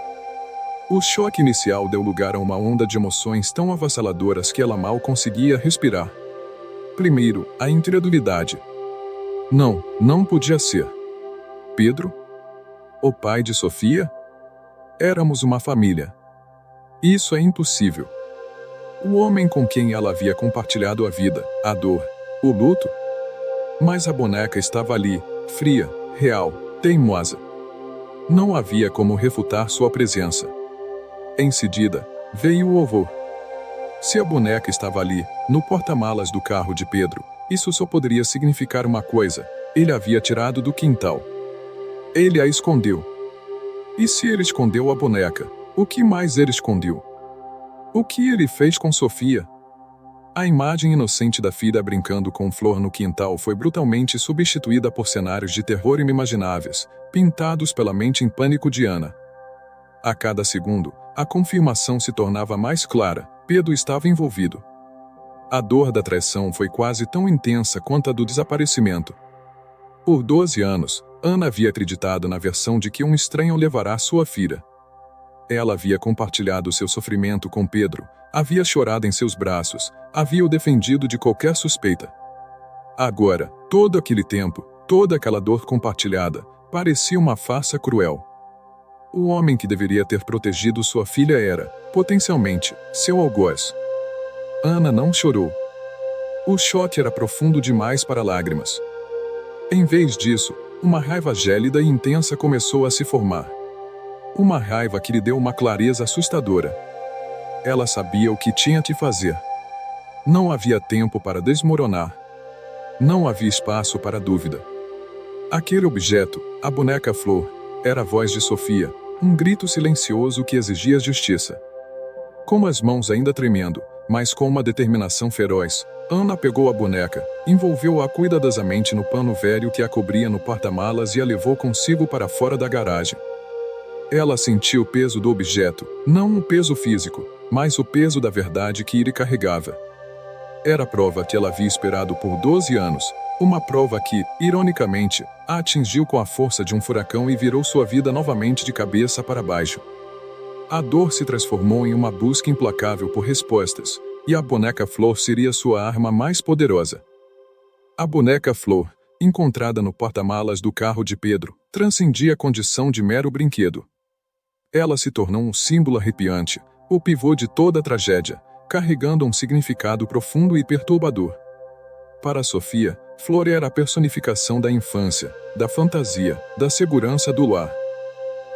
O choque inicial deu lugar a uma onda de emoções tão avassaladoras que ela mal conseguia respirar. Primeiro, a incredulidade. Não podia ser. Pedro? O pai de Sofia? Éramos uma família. Isso é impossível. O homem com quem ela havia compartilhado a vida, a dor, o luto? Mas a boneca estava ali, fria, real, teimosa. Não havia como refutar sua presença. Em seguida, veio o horror. Se a boneca estava ali, no porta-malas do carro de Pedro, isso só poderia significar uma coisa: ele a havia tirado do quintal. Ele a escondeu. E se ele escondeu a boneca, o que mais ele escondeu? O que ele fez com Sofia? A imagem inocente da filha brincando com Flor no quintal foi brutalmente substituída por cenários de terror inimagináveis, pintados pela mente em pânico de Ana. A cada segundo, a confirmação se tornava mais clara: Pedro estava envolvido. A dor da traição foi quase tão intensa quanto a do desaparecimento. Por 12 anos, Ana havia acreditado na versão de que um estranho levará sua filha. Ela havia compartilhado seu sofrimento com Pedro, havia chorado em seus braços, havia o defendido de qualquer suspeita. Agora, todo aquele tempo, toda aquela dor compartilhada, parecia uma farsa cruel. O homem que deveria ter protegido sua filha era, potencialmente, seu algoz. Ana não chorou. O choque era profundo demais para lágrimas. Em vez disso, uma raiva gélida e intensa começou a se formar. Uma raiva que lhe deu uma clareza assustadora. Ela sabia o que tinha de fazer. Não havia tempo para desmoronar. Não havia espaço para dúvida. Aquele objeto, a boneca Flor, era a voz de Sofia, um grito silencioso que exigia justiça. Com as mãos ainda tremendo, mas com uma determinação feroz, Ana pegou a boneca, envolveu-a cuidadosamente no pano velho que a cobria no porta-malas e a levou consigo para fora da garagem. Ela sentiu o peso do objeto, não o peso físico, mas o peso da verdade que ele carregava. Era a prova que ela havia esperado por 12 anos, uma prova que, ironicamente, a atingiu com a força de um furacão e virou sua vida novamente de cabeça para baixo. A dor se transformou em uma busca implacável por respostas, e a boneca Flor seria sua arma mais poderosa. A boneca Flor, encontrada no porta-malas do carro de Pedro, transcendia a condição de mero brinquedo. Ela se tornou um símbolo arrepiante, o pivô de toda a tragédia, carregando um significado profundo e perturbador. Para Sofia, Flor era a personificação da infância, da fantasia, da segurança do lar.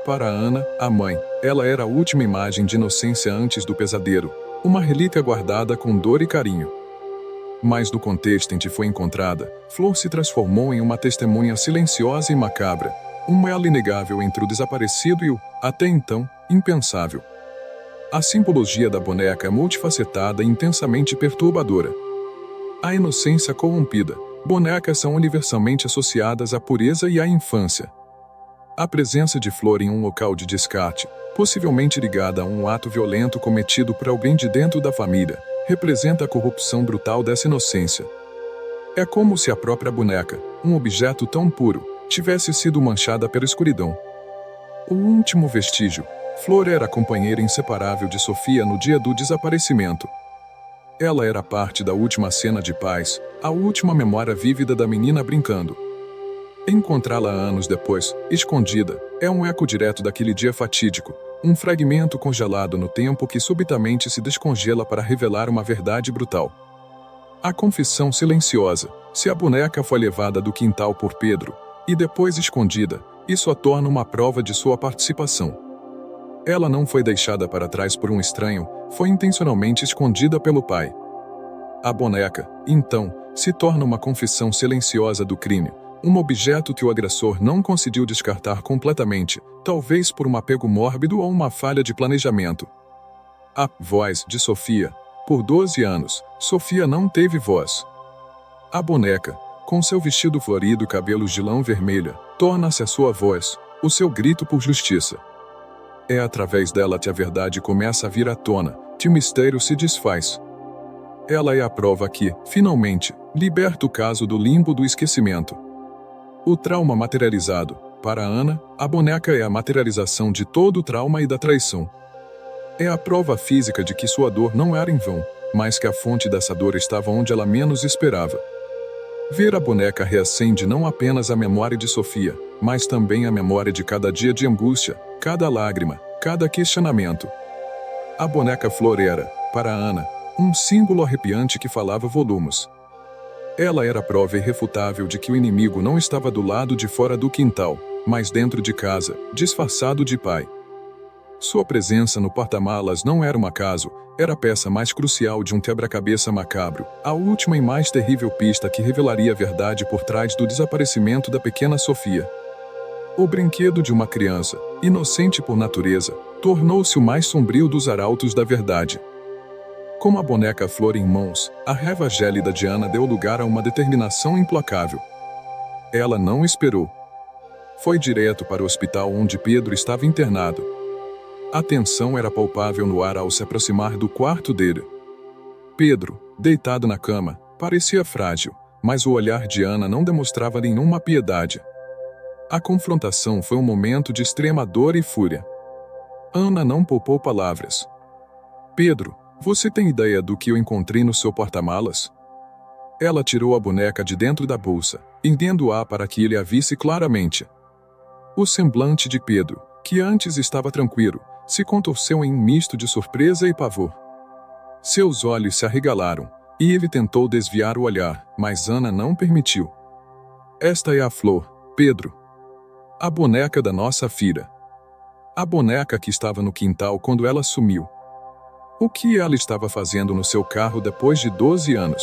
Para Ana, a mãe, ela era a última imagem de inocência antes do pesadelo, uma relíquia guardada com dor e carinho. Mas no contexto em que foi encontrada, Flor se transformou em uma testemunha silenciosa e macabra, um elo inegável entre o desaparecido e o, até então, impensável. A simbologia da boneca é multifacetada e intensamente perturbadora. A inocência corrompida, bonecas são universalmente associadas à pureza e à infância. A presença de Flor em um local de descarte, possivelmente ligada a um ato violento cometido por alguém de dentro da família, representa a corrupção brutal dessa inocência. É como se a própria boneca, um objeto tão puro, tivesse sido manchada pela escuridão. O último vestígio, Flor era a companheira inseparável de Sofia no dia do desaparecimento. Ela era parte da última cena de paz, a última memória vívida da menina brincando. Encontrá-la anos depois, escondida, é um eco direto daquele dia fatídico, um fragmento congelado no tempo que subitamente se descongela para revelar uma verdade brutal. A confissão silenciosa: se a boneca foi levada do quintal por Pedro, e depois escondida, isso a torna uma prova de sua participação. Ela não foi deixada para trás por um estranho, foi intencionalmente escondida pelo pai. A boneca, então, se torna uma confissão silenciosa do crime, um objeto que o agressor não conseguiu descartar completamente, talvez por um apego mórbido ou uma falha de planejamento. A voz de Sofia. Por 12 anos, Sofia não teve voz. A boneca, com seu vestido florido e cabelos de lã vermelha, torna-se a sua voz, o seu grito por justiça. É através dela que a verdade começa a vir à tona, que o mistério se desfaz. Ela é a prova que, finalmente, liberta o caso do limbo do esquecimento. O trauma materializado. Para Ana, a boneca é a materialização de todo o trauma e da traição. É a prova física de que sua dor não era em vão, mas que a fonte dessa dor estava onde ela menos esperava. Ver a boneca reacende não apenas a memória de Sofia, mas também a memória de cada dia de angústia, cada lágrima, cada questionamento. A boneca Flor era, para Ana, um símbolo arrepiante que falava volumes. Ela era a prova irrefutável de que o inimigo não estava do lado de fora do quintal, mas dentro de casa, disfarçado de pai. Sua presença no porta-malas não era um acaso, era a peça mais crucial de um quebra-cabeça macabro, a última e mais terrível pista que revelaria a verdade por trás do desaparecimento da pequena Sofia. O brinquedo de uma criança, inocente por natureza, tornou-se o mais sombrio dos arautos da verdade. Com a boneca flor em mãos, a raiva gélida de Ana deu lugar a uma determinação implacável. Ela não esperou. Foi direto para o hospital onde Pedro estava internado. A tensão era palpável no ar ao se aproximar do quarto dele. Pedro, deitado na cama, parecia frágil, mas o olhar de Ana não demonstrava nenhuma piedade. A confrontação foi um momento de extrema dor e fúria. Ana não poupou palavras. Pedro, você tem ideia do que eu encontrei no seu porta-malas? Ela tirou a boneca de dentro da bolsa, erguendo-a para que ele a visse claramente. O semblante de Pedro, que antes estava tranquilo, se contorceu em um misto de surpresa e pavor. Seus olhos se arregalaram, e ele tentou desviar o olhar, mas Ana não permitiu. Esta é a flor, Pedro. A boneca da nossa filha. A boneca que estava no quintal quando ela sumiu. O que ela estava fazendo no seu carro depois de 12 anos?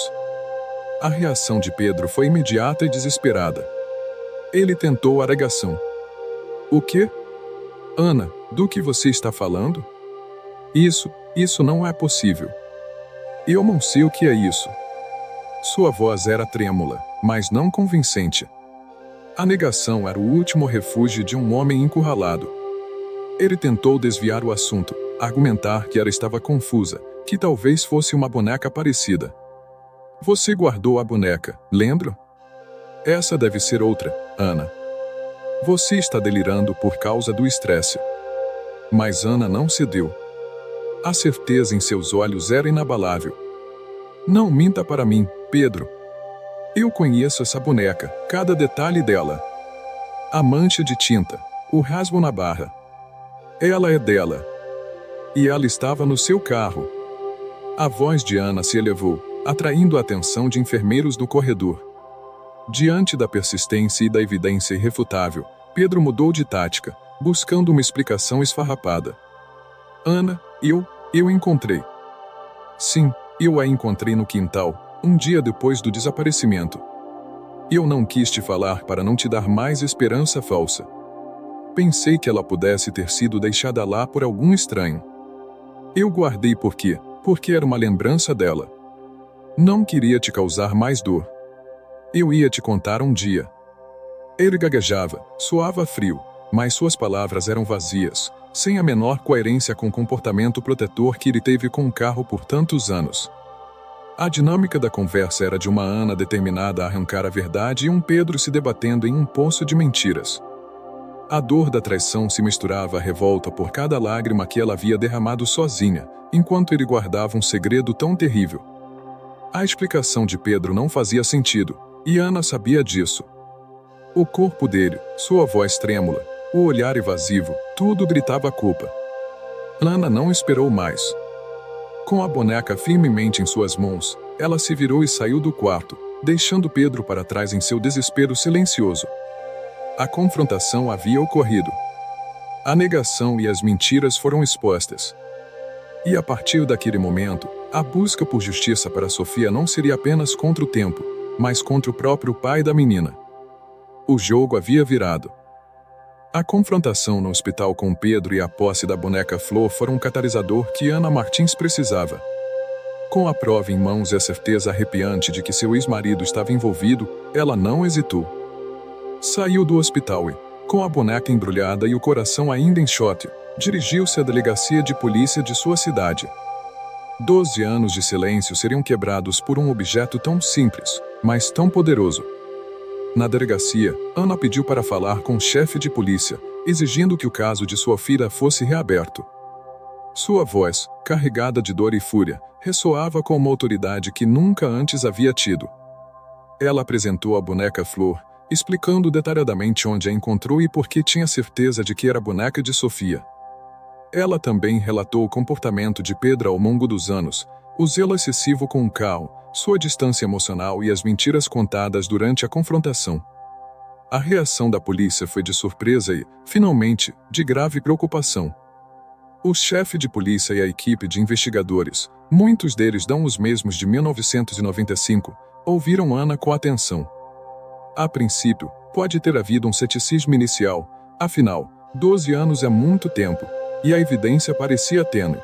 A reação de Pedro foi imediata e desesperada. Ele tentou a alegação. O quê? Ana, do que você está falando? Isso não é possível. Eu não sei o que é isso. Sua voz era trêmula, mas não convincente. A negação era o último refúgio de um homem encurralado. Ele tentou desviar o assunto, argumentar que ela estava confusa, que talvez fosse uma boneca parecida. Você guardou a boneca, lembra? Essa deve ser outra, Ana. Você está delirando por causa do estresse. Mas Ana não cedeu. A certeza em seus olhos era inabalável. Não minta para mim, Pedro. Eu conheço essa boneca, cada detalhe dela. A mancha de tinta, o rasgo na barra. Ela é dela. E ela estava no seu carro. A voz de Ana se elevou, atraindo a atenção de enfermeiros no corredor. Diante da persistência e da evidência irrefutável, Pedro mudou de tática, buscando uma explicação esfarrapada. Ana, eu encontrei. Sim, eu a encontrei no quintal, um dia depois do desaparecimento. Eu não quis te falar para não te dar mais esperança falsa. Pensei que ela pudesse ter sido deixada lá por algum estranho. Eu guardei porque era uma lembrança dela. Não queria te causar mais dor. Eu ia te contar um dia. Ele gaguejava, soava frio, mas suas palavras eram vazias, sem a menor coerência com o comportamento protetor que ele teve com o carro por tantos anos. A dinâmica da conversa era de uma Ana determinada a arrancar a verdade e um Pedro se debatendo em um poço de mentiras. A dor da traição se misturava à revolta por cada lágrima que ela havia derramado sozinha, enquanto ele guardava um segredo tão terrível. A explicação de Pedro não fazia sentido, e Ana sabia disso. O corpo dele, sua voz trêmula, o olhar evasivo, tudo gritava culpa. Ana não esperou mais. Com a boneca firmemente em suas mãos, ela se virou e saiu do quarto, deixando Pedro para trás em seu desespero silencioso. A confrontação havia ocorrido. A negação e as mentiras foram expostas. E a partir daquele momento, a busca por justiça para Sofia não seria apenas contra o tempo, mas contra o próprio pai da menina. O jogo havia virado. A confrontação no hospital com Pedro e a posse da boneca Flor foram um catalisador que Ana Martins precisava. Com a prova em mãos e a certeza arrepiante de que seu ex-marido estava envolvido, ela não hesitou. Saiu do hospital e, com a boneca embrulhada e o coração ainda em choque, dirigiu-se à delegacia de polícia de sua cidade. 12 anos de silêncio seriam quebrados por um objeto tão simples, mas tão poderoso. Na delegacia, Ana pediu para falar com o chefe de polícia, exigindo que o caso de sua filha fosse reaberto. Sua voz, carregada de dor e fúria, ressoava com uma autoridade que nunca antes havia tido. Ela apresentou a boneca Flor, explicando detalhadamente onde a encontrou e por que tinha certeza de que era a boneca de Sofia. Ela também relatou o comportamento de Pedro ao longo dos anos, o zelo excessivo com o carro, sua distância emocional e as mentiras contadas durante a confrontação. A reação da polícia foi de surpresa e, finalmente, de grave preocupação. O chefe de polícia e a equipe de investigadores, muitos deles dão os mesmos de 1995, ouviram Ana com atenção. A princípio, pode ter havido um ceticismo inicial, afinal, 12 anos é muito tempo, e a evidência parecia tênue.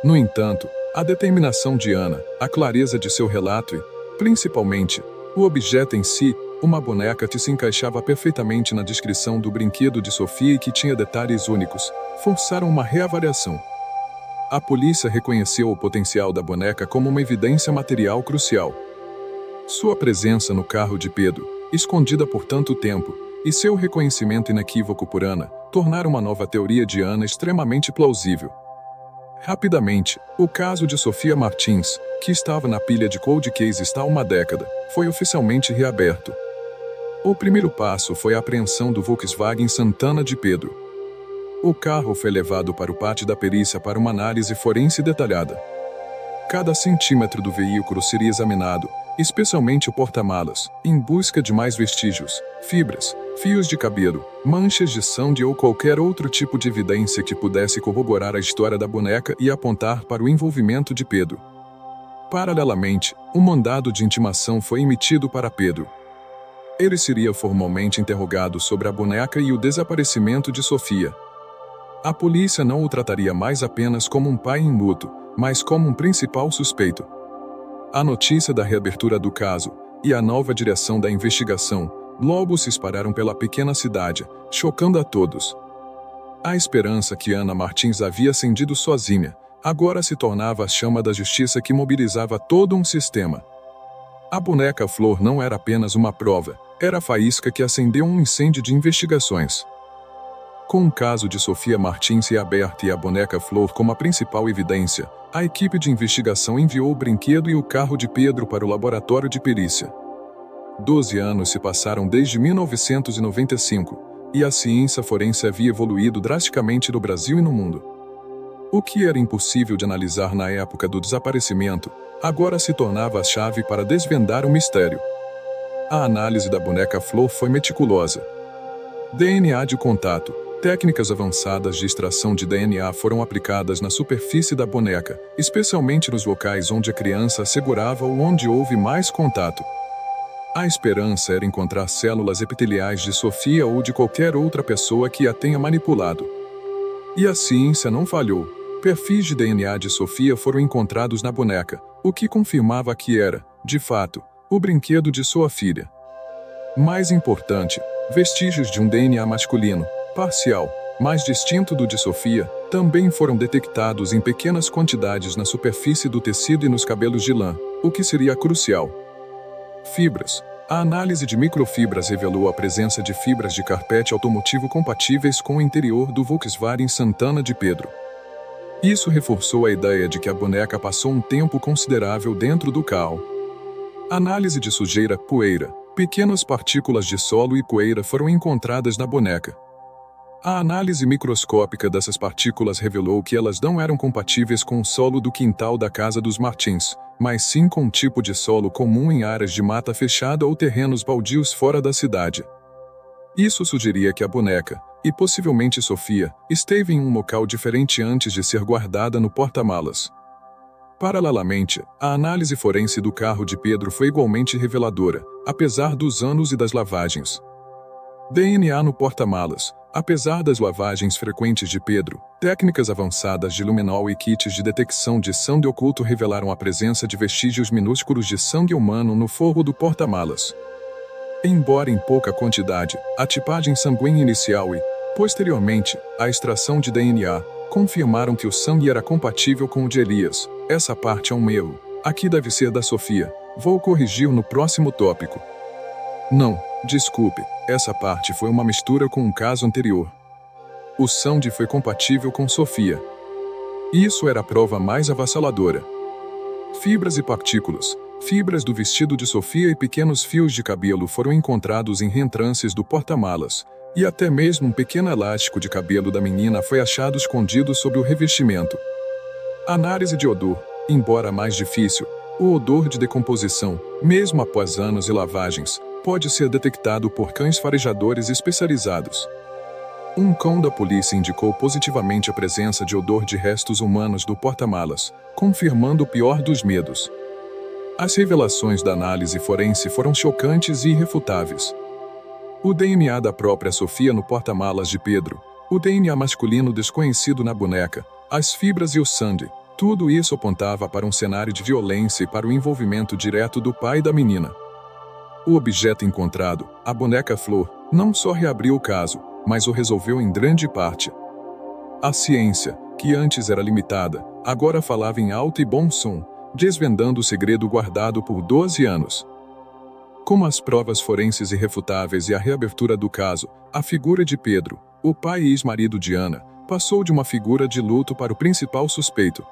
No entanto, A determinação de Ana, a clareza de seu relato e, principalmente, o objeto em si, uma boneca que se encaixava perfeitamente na descrição do brinquedo de Sofia e que tinha detalhes únicos, forçaram uma reavaliação. A polícia reconheceu o potencial da boneca como uma evidência material crucial. Sua presença no carro de Pedro, escondida por tanto tempo, e seu reconhecimento inequívoco por Ana, tornaram uma nova teoria de Ana extremamente plausível. Rapidamente, o caso de Sofia Martins, que estava na pilha de cold cases há uma década, foi oficialmente reaberto. O primeiro passo foi a apreensão do Volkswagen Santana de Pedro. O carro foi levado para o pátio da perícia para uma análise forense detalhada. Cada centímetro do veículo seria examinado, especialmente o porta-malas, em busca de mais vestígios, fibras, fios de cabelo, manchas de sangue ou qualquer outro tipo de evidência que pudesse corroborar a história da boneca e apontar para o envolvimento de Pedro. Paralelamente, um mandado de intimação foi emitido para Pedro. Ele seria formalmente interrogado sobre a boneca e o desaparecimento de Sofia. A polícia não o trataria mais apenas como um pai em luto, mas como um principal suspeito. A notícia da reabertura do caso e a nova direção da investigação logo se espalharam pela pequena cidade, chocando a todos. A esperança que Ana Martins havia acendido sozinha, agora se tornava a chama da justiça que mobilizava todo um sistema. A boneca Flor não era apenas uma prova, era a faísca que acendeu um incêndio de investigações. Com o caso de Sofia Martins reaberto e a boneca Flor como a principal evidência, a equipe de investigação enviou o brinquedo e o carro de Pedro para o laboratório de perícia. 12 anos se passaram desde 1995, e a ciência forense havia evoluído drasticamente no Brasil e no mundo. O que era impossível de analisar na época do desaparecimento, agora se tornava a chave para desvendar o mistério. A análise da boneca Flor foi meticulosa. DNA de contato. Técnicas avançadas de extração de DNA foram aplicadas na superfície da boneca, especialmente nos locais onde a criança segurava ou onde houve mais contato. A esperança era encontrar células epiteliais de Sofia ou de qualquer outra pessoa que a tenha manipulado. E a ciência não falhou. Perfis de DNA de Sofia foram encontrados na boneca, o que confirmava que era, de fato, o brinquedo de sua filha. Mais importante, vestígios de um DNA masculino, parcial, mais distinto do de Sofia, também foram detectados em pequenas quantidades na superfície do tecido e nos cabelos de lã, o que seria crucial. Fibras. A análise de microfibras revelou a presença de fibras de carpete automotivo compatíveis com o interior do Volkswagen Santana de Pedro. Isso reforçou a ideia de que a boneca passou um tempo considerável dentro do carro. Análise de sujeira, poeira. Pequenas partículas de solo e poeira foram encontradas na boneca. A análise microscópica dessas partículas revelou que elas não eram compatíveis com o solo do quintal da casa dos Martins, mas sim com um tipo de solo comum em áreas de mata fechada ou terrenos baldios fora da cidade. Isso sugeria que a boneca, e possivelmente Sofia, esteve em um local diferente antes de ser guardada no porta-malas. Paralelamente, a análise forense do carro de Pedro foi igualmente reveladora, apesar dos anos e das lavagens. DNA no porta-malas. Apesar das lavagens frequentes de Pedro, técnicas avançadas de luminol e kits de detecção de sangue oculto revelaram a presença de vestígios minúsculos de sangue humano no forro do porta-malas. Embora em pouca quantidade, a tipagem sanguínea inicial e, posteriormente, a extração de DNA, confirmaram que o sangue era compatível com o de Elias. Essa parte é um erro. Aqui deve ser da Sofia. Vou corrigir no próximo tópico. Não, desculpe, essa parte foi uma mistura com um caso anterior. O sangue foi compatível com Sofia. Isso era a prova mais avassaladora. Fibras e partículas. Fibras do vestido de Sofia e pequenos fios de cabelo foram encontrados em rentrances do porta-malas, e até mesmo um pequeno elástico de cabelo da menina foi achado escondido sob o revestimento. Análise de odor. Embora mais difícil, o odor de decomposição, mesmo após anos e lavagens, pode ser detectado por cães farejadores especializados. Um cão da polícia indicou positivamente a presença de odor de restos humanos do porta-malas, confirmando o pior dos medos. As revelações da análise forense foram chocantes e irrefutáveis. O DNA da própria Sofia no porta-malas de Pedro, o DNA masculino desconhecido na boneca, as fibras e o sangue, Tudo isso apontava para um cenário de violência e para o envolvimento direto do pai da menina. O objeto encontrado, a boneca Flor, não só reabriu o caso, mas o resolveu em grande parte. A ciência, que antes era limitada, agora falava em alto e bom som, desvendando o segredo guardado por 12 anos. Com as provas forenses irrefutáveis e a reabertura do caso, a figura de Pedro, o pai e ex-marido de Ana, passou de uma figura de luto para o principal suspeito.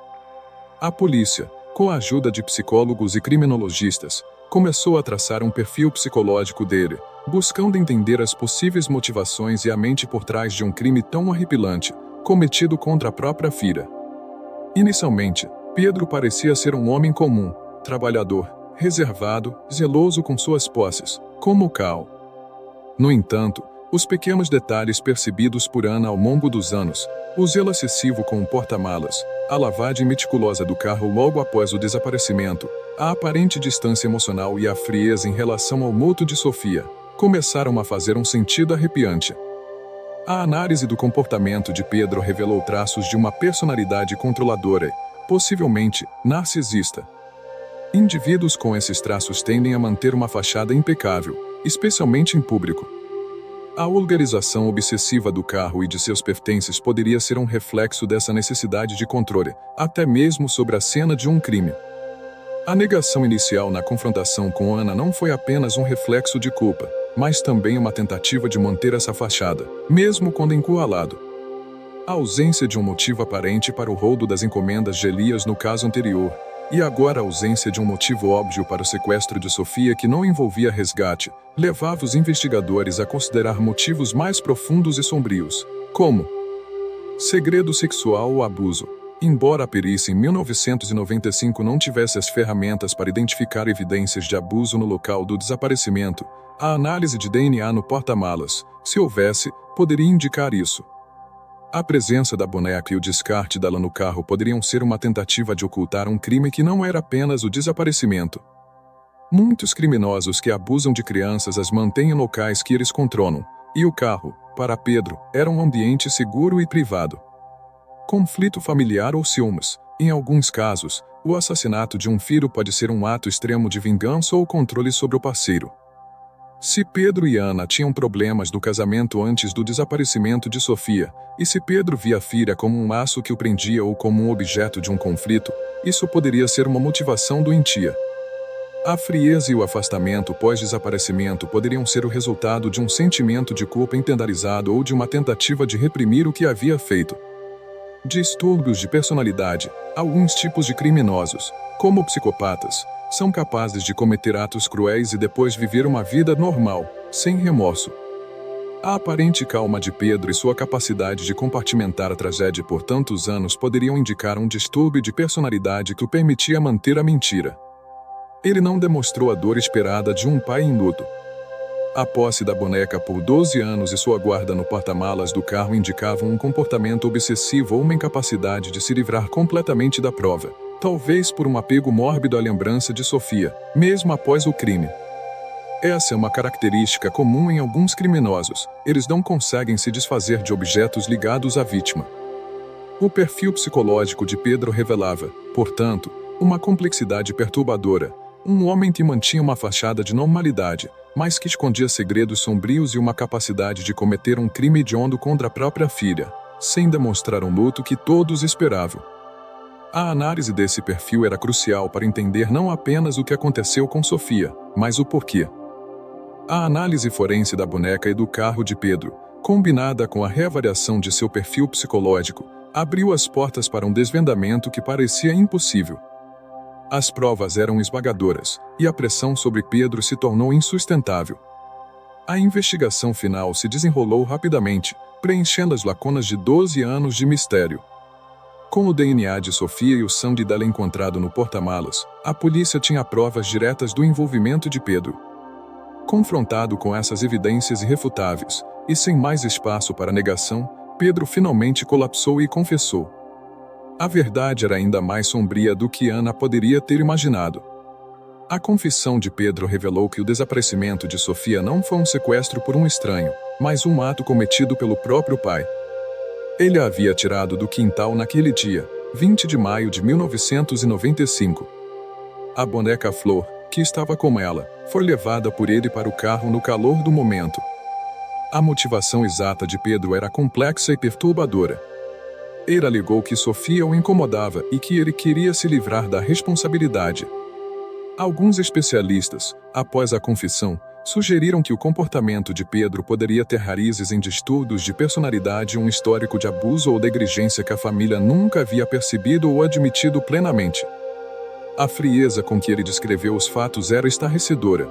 A polícia, com a ajuda de psicólogos e criminologistas, começou a traçar um perfil psicológico dele, buscando entender as possíveis motivações e a mente por trás de um crime tão horripilante, cometido contra a própria filha. Inicialmente, Pedro parecia ser um homem comum, trabalhador, reservado, zeloso com suas posses, como Cal. No entanto, os pequenos detalhes percebidos por Ana ao longo dos anos, o zelo excessivo com o porta-malas, a lavagem meticulosa do carro logo após o desaparecimento, a aparente distância emocional e a frieza em relação ao luto de Sofia, começaram a fazer um sentido arrepiante. A análise do comportamento de Pedro revelou traços de uma personalidade controladora e, possivelmente, narcisista. Indivíduos com esses traços tendem a manter uma fachada impecável, especialmente em público. A vulgarização obsessiva do carro e de seus pertences poderia ser um reflexo dessa necessidade de controle, até mesmo sobre a cena de um crime. A negação inicial na confrontação com Ana não foi apenas um reflexo de culpa, mas também uma tentativa de manter essa fachada, mesmo quando encurralado. A ausência de um motivo aparente para o roubo das encomendas de Elias no caso anterior, e agora a ausência de um motivo óbvio para o sequestro de Sofia que não envolvia resgate, levava os investigadores a considerar motivos mais profundos e sombrios, como segredo sexual ou abuso. Embora a perícia em 1995 não tivesse as ferramentas para identificar evidências de abuso no local do desaparecimento, a análise de DNA no porta-malas, se houvesse, poderia indicar isso. A presença da boneca e o descarte dela no carro poderiam ser uma tentativa de ocultar um crime que não era apenas o desaparecimento. Muitos criminosos que abusam de crianças as mantêm em locais que eles controlam, e o carro, para Pedro, era um ambiente seguro e privado. Conflito familiar ou ciúmes. Em alguns casos, o assassinato de um filho pode ser um ato extremo de vingança ou controle sobre o parceiro. Se Pedro e Ana tinham problemas no casamento antes do desaparecimento de Sofia, e se Pedro via a filha como um laço que o prendia ou como um objeto de um conflito, isso poderia ser uma motivação doentia. A frieza e o afastamento pós-desaparecimento poderiam ser o resultado de um sentimento de culpa internalizado ou de uma tentativa de reprimir o que havia feito. Distúrbios de personalidade. Alguns tipos de criminosos, como psicopatas, são capazes de cometer atos cruéis e depois viver uma vida normal, sem remorso. A aparente calma de Pedro e sua capacidade de compartimentar a tragédia por tantos anos poderiam indicar um distúrbio de personalidade que o permitia manter a mentira. Ele não demonstrou a dor esperada de um pai em luto. A posse da boneca por 12 anos e sua guarda no porta-malas do carro indicavam um comportamento obsessivo ou uma incapacidade de se livrar completamente da prova, talvez por um apego mórbido à lembrança de Sofia, mesmo após o crime. Essa é uma característica comum em alguns criminosos, eles não conseguem se desfazer de objetos ligados à vítima. O perfil psicológico de Pedro revelava, portanto, uma complexidade perturbadora, um homem que mantinha uma fachada de normalidade, mas que escondia segredos sombrios e uma capacidade de cometer um crime hediondo contra a própria filha, sem demonstrar um luto que todos esperavam. A análise desse perfil era crucial para entender não apenas o que aconteceu com Sofia, mas o porquê. A análise forense da boneca e do carro de Pedro, combinada com a reavaliação de seu perfil psicológico, abriu as portas para um desvendamento que parecia impossível. As provas eram esmagadoras, e a pressão sobre Pedro se tornou insustentável. A investigação final se desenrolou rapidamente, preenchendo as lacunas de 12 anos de mistério. Com o DNA de Sofia e o sangue dela encontrado no porta-malas, a polícia tinha provas diretas do envolvimento de Pedro. Confrontado com essas evidências irrefutáveis, e sem mais espaço para negação, Pedro finalmente colapsou e confessou. A verdade era ainda mais sombria do que Ana poderia ter imaginado. A confissão de Pedro revelou que o desaparecimento de Sofia não foi um sequestro por um estranho, mas um ato cometido pelo próprio pai. Ele a havia tirado do quintal naquele dia, 20 de maio de 1995. A boneca Flor, que estava com ela, foi levada por ele para o carro no calor do momento. A motivação exata de Pedro era complexa e perturbadora. Ele alegou que Sofia o incomodava e que ele queria se livrar da responsabilidade. Alguns especialistas, após a confissão, sugeriram que o comportamento de Pedro poderia ter raízes em distúrbios de personalidade e um histórico de abuso ou negligência que a família nunca havia percebido ou admitido plenamente. A frieza com que ele descreveu os fatos era estarrecedora.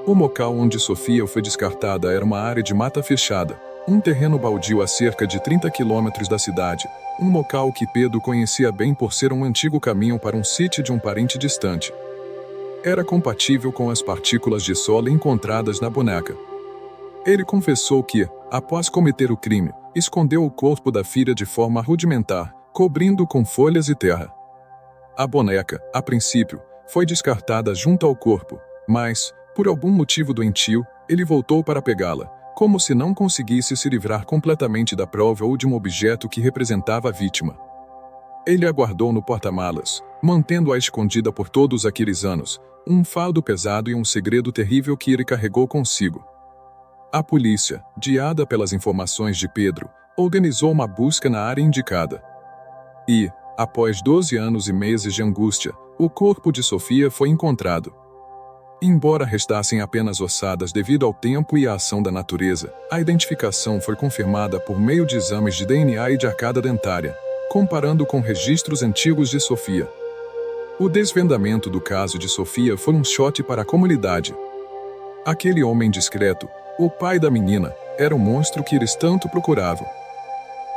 O local onde Sofia foi descartada era uma área de mata fechada, um terreno baldio a cerca de 30 quilômetros da cidade, um local que Pedro conhecia bem por ser um antigo caminho para um sítio de um parente distante. Era compatível com as partículas de solo encontradas na boneca. Ele confessou que, após cometer o crime, escondeu o corpo da filha de forma rudimentar, cobrindo com folhas e terra. A boneca, a princípio, foi descartada junto ao corpo, mas, por algum motivo doentio, ele voltou para pegá-la, como se não conseguisse se livrar completamente da prova ou de um objeto que representava a vítima. Ele a guardou no porta-malas, mantendo-a escondida por todos aqueles anos, um fardo pesado e um segredo terrível que ele carregou consigo. A polícia, guiada pelas informações de Pedro, organizou uma busca na área indicada. E, após 12 anos e meses de angústia, o corpo de Sofia foi encontrado. Embora restassem apenas ossadas devido ao tempo e à ação da natureza, a identificação foi confirmada por meio de exames de DNA e de arcada dentária, comparando com registros antigos de Sofia. O desvendamento do caso de Sofia foi um choque para a comunidade. Aquele homem discreto, o pai da menina, era o monstro que eles tanto procuravam.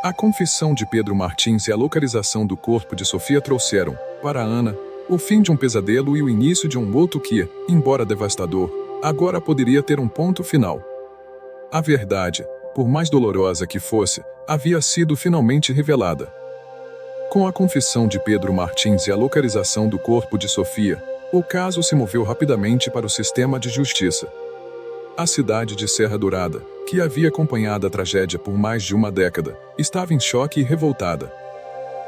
A confissão de Pedro Martins e a localização do corpo de Sofia trouxeram, para Ana, o fim de um pesadelo e o início de um luto que, embora devastador, agora poderia ter um ponto final. A verdade, por mais dolorosa que fosse, havia sido finalmente revelada. Com a confissão de Pedro Martins e a localização do corpo de Sofia, o caso se moveu rapidamente para o sistema de justiça. A cidade de Serra Dourada, que havia acompanhado a tragédia por mais de uma década, estava em choque e revoltada.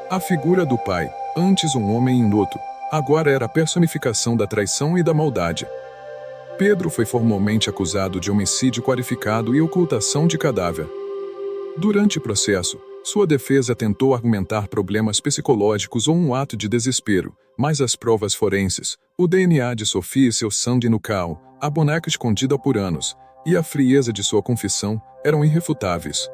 A figura do pai, antes um homem em luto, agora era a personificação da traição e da maldade. Pedro foi formalmente acusado de homicídio qualificado e ocultação de cadáver. Durante o processo, sua defesa tentou argumentar problemas psicológicos ou um ato de desespero, mas as provas forenses, o DNA de Sofia e seu sangue no carro, a boneca escondida por anos, e a frieza de sua confissão, eram irrefutáveis.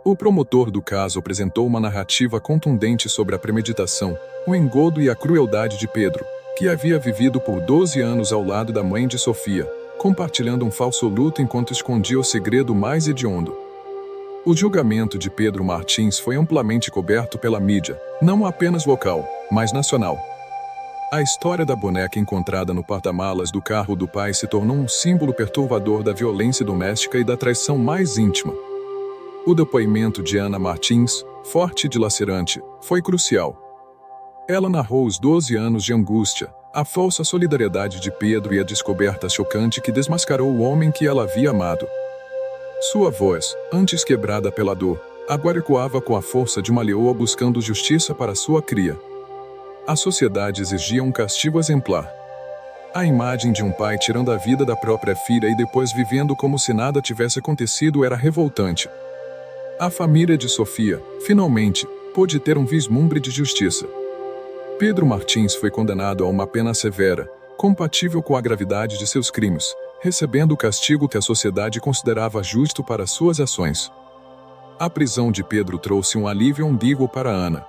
O promotor do caso apresentou uma narrativa contundente sobre a premeditação, o engodo e a crueldade de Pedro, que havia vivido por 12 anos ao lado da mãe de Sofia, compartilhando um falso luto enquanto escondia o segredo mais hediondo. O julgamento de Pedro Martins foi amplamente coberto pela mídia, não apenas local, mas nacional. A história da boneca encontrada no porta-malas do carro do pai se tornou um símbolo perturbador da violência doméstica e da traição mais íntima. O depoimento de Ana Martins, forte e dilacerante, foi crucial. Ela narrou os 12 anos de angústia, a falsa solidariedade de Pedro e a descoberta chocante que desmascarou o homem que ela havia amado. Sua voz, antes quebrada pela dor, agora ecoava com a força de uma leoa buscando justiça para sua cria. A sociedade exigia um castigo exemplar. A imagem de um pai tirando a vida da própria filha e depois vivendo como se nada tivesse acontecido era revoltante. A família de Sofia, finalmente, pôde ter um vislumbre de justiça. Pedro Martins foi condenado a uma pena severa, compatível com a gravidade de seus crimes, recebendo o castigo que a sociedade considerava justo para suas ações. A prisão de Pedro trouxe um alívio ambíguo para Ana.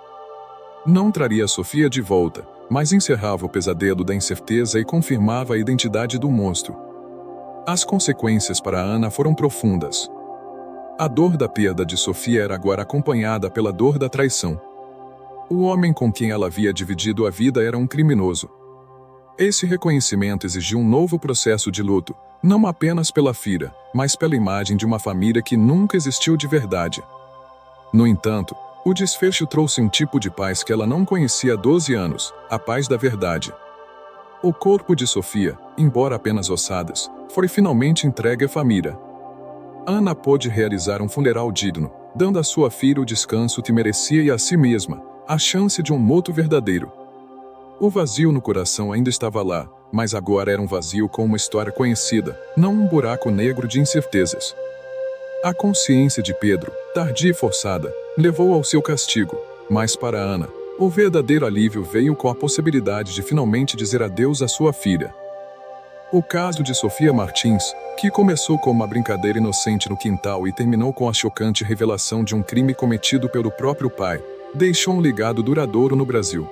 Não traria Sofia de volta, mas encerrava o pesadelo da incerteza e confirmava a identidade do monstro. As consequências para Ana foram profundas. A dor da perda de Sofia era agora acompanhada pela dor da traição. O homem com quem ela havia dividido a vida era um criminoso. Esse reconhecimento exigiu um novo processo de luto, não apenas pela filha, mas pela imagem de uma família que nunca existiu de verdade. No entanto, o desfecho trouxe um tipo de paz que ela não conhecia há 12 anos, a paz da verdade. O corpo de Sofia, embora apenas ossadas, foi finalmente entregue à família. Ana pôde realizar um funeral digno, dando à sua filha o descanso que merecia e a si mesma, a chance de um moto verdadeiro. O vazio no coração ainda estava lá, mas agora era um vazio com uma história conhecida, não um buraco negro de incertezas. A consciência de Pedro, tardia e forçada, levou ao seu castigo, mas para Ana, o verdadeiro alívio veio com a possibilidade de finalmente dizer adeus à sua filha. O caso de Sofia Martins, que começou com uma brincadeira inocente no quintal e terminou com a chocante revelação de um crime cometido pelo próprio pai, deixou um legado duradouro no Brasil.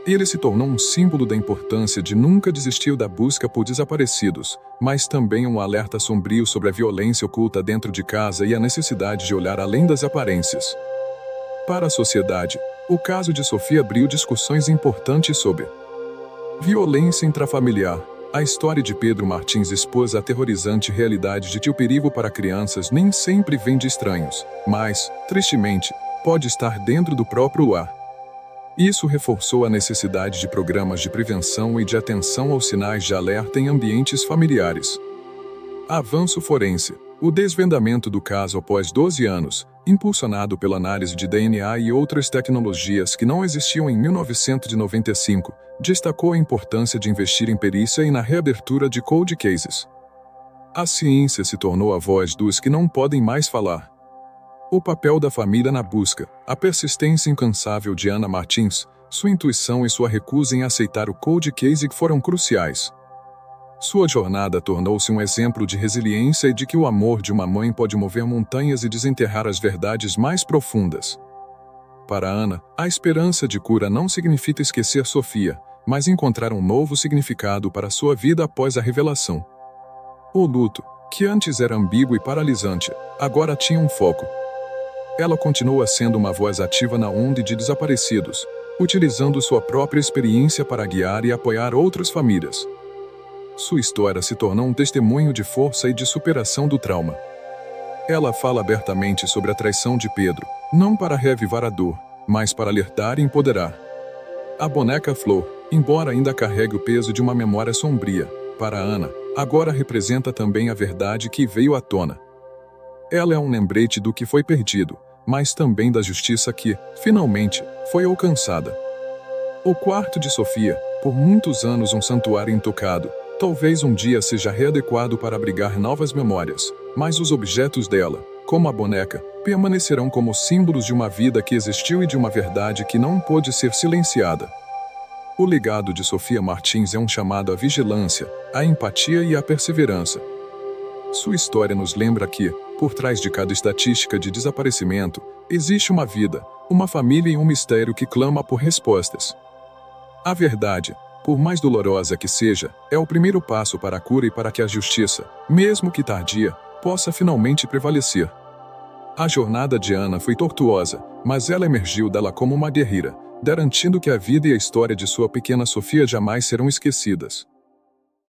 Ele se tornou um símbolo da importância de nunca desistir da busca por desaparecidos, mas também um alerta sombrio sobre a violência oculta dentro de casa e a necessidade de olhar além das aparências. Para a sociedade, o caso de Sofia abriu discussões importantes sobre violência intrafamiliar. A história de Pedro Martins expôs a aterrorizante realidade de que o perigo para crianças nem sempre vem de estranhos, mas, tristemente, pode estar dentro do próprio lar. Isso reforçou a necessidade de programas de prevenção e de atenção aos sinais de alerta em ambientes familiares. Avanço forense. O desvendamento do caso após 12 anos, impulsionado pela análise de DNA e outras tecnologias que não existiam em 1995, destacou a importância de investir em perícia e na reabertura de cold cases. A ciência se tornou a voz dos que não podem mais falar. O papel da família na busca, a persistência incansável de Ana Martins, sua intuição e sua recusa em aceitar o cold case foram cruciais. Sua jornada tornou-se um exemplo de resiliência e de que o amor de uma mãe pode mover montanhas e desenterrar as verdades mais profundas. Para Ana, a esperança de cura não significa esquecer Sofia, mas encontrar um novo significado para sua vida após a revelação. O luto, que antes era ambíguo e paralisante, agora tinha um foco. Ela continua sendo uma voz ativa na onda de desaparecidos, utilizando sua própria experiência para guiar e apoiar outras famílias. Sua história se tornou um testemunho de força e de superação do trauma. Ela fala abertamente sobre a traição de Pedro, não para reavivar a dor, mas para alertar e empoderar. A boneca Flor, embora ainda carregue o peso de uma memória sombria, para Ana, agora representa também a verdade que veio à tona. Ela é um lembrete do que foi perdido, mas também da justiça que, finalmente, foi alcançada. O quarto de Sofia, por muitos anos um santuário intocado, talvez um dia seja readequado para abrigar novas memórias, mas os objetos dela, como a boneca, permanecerão como símbolos de uma vida que existiu e de uma verdade que não pôde ser silenciada. O legado de Sofia Martins é um chamado à vigilância, à empatia e à perseverança. Sua história nos lembra que, por trás de cada estatística de desaparecimento, existe uma vida, uma família e um mistério que clama por respostas. A verdade, por mais dolorosa que seja, é o primeiro passo para a cura e para que a justiça, mesmo que tardia, possa finalmente prevalecer. A jornada de Ana foi tortuosa, mas ela emergiu dela como uma guerreira, garantindo que a vida e a história de sua pequena Sofia jamais serão esquecidas.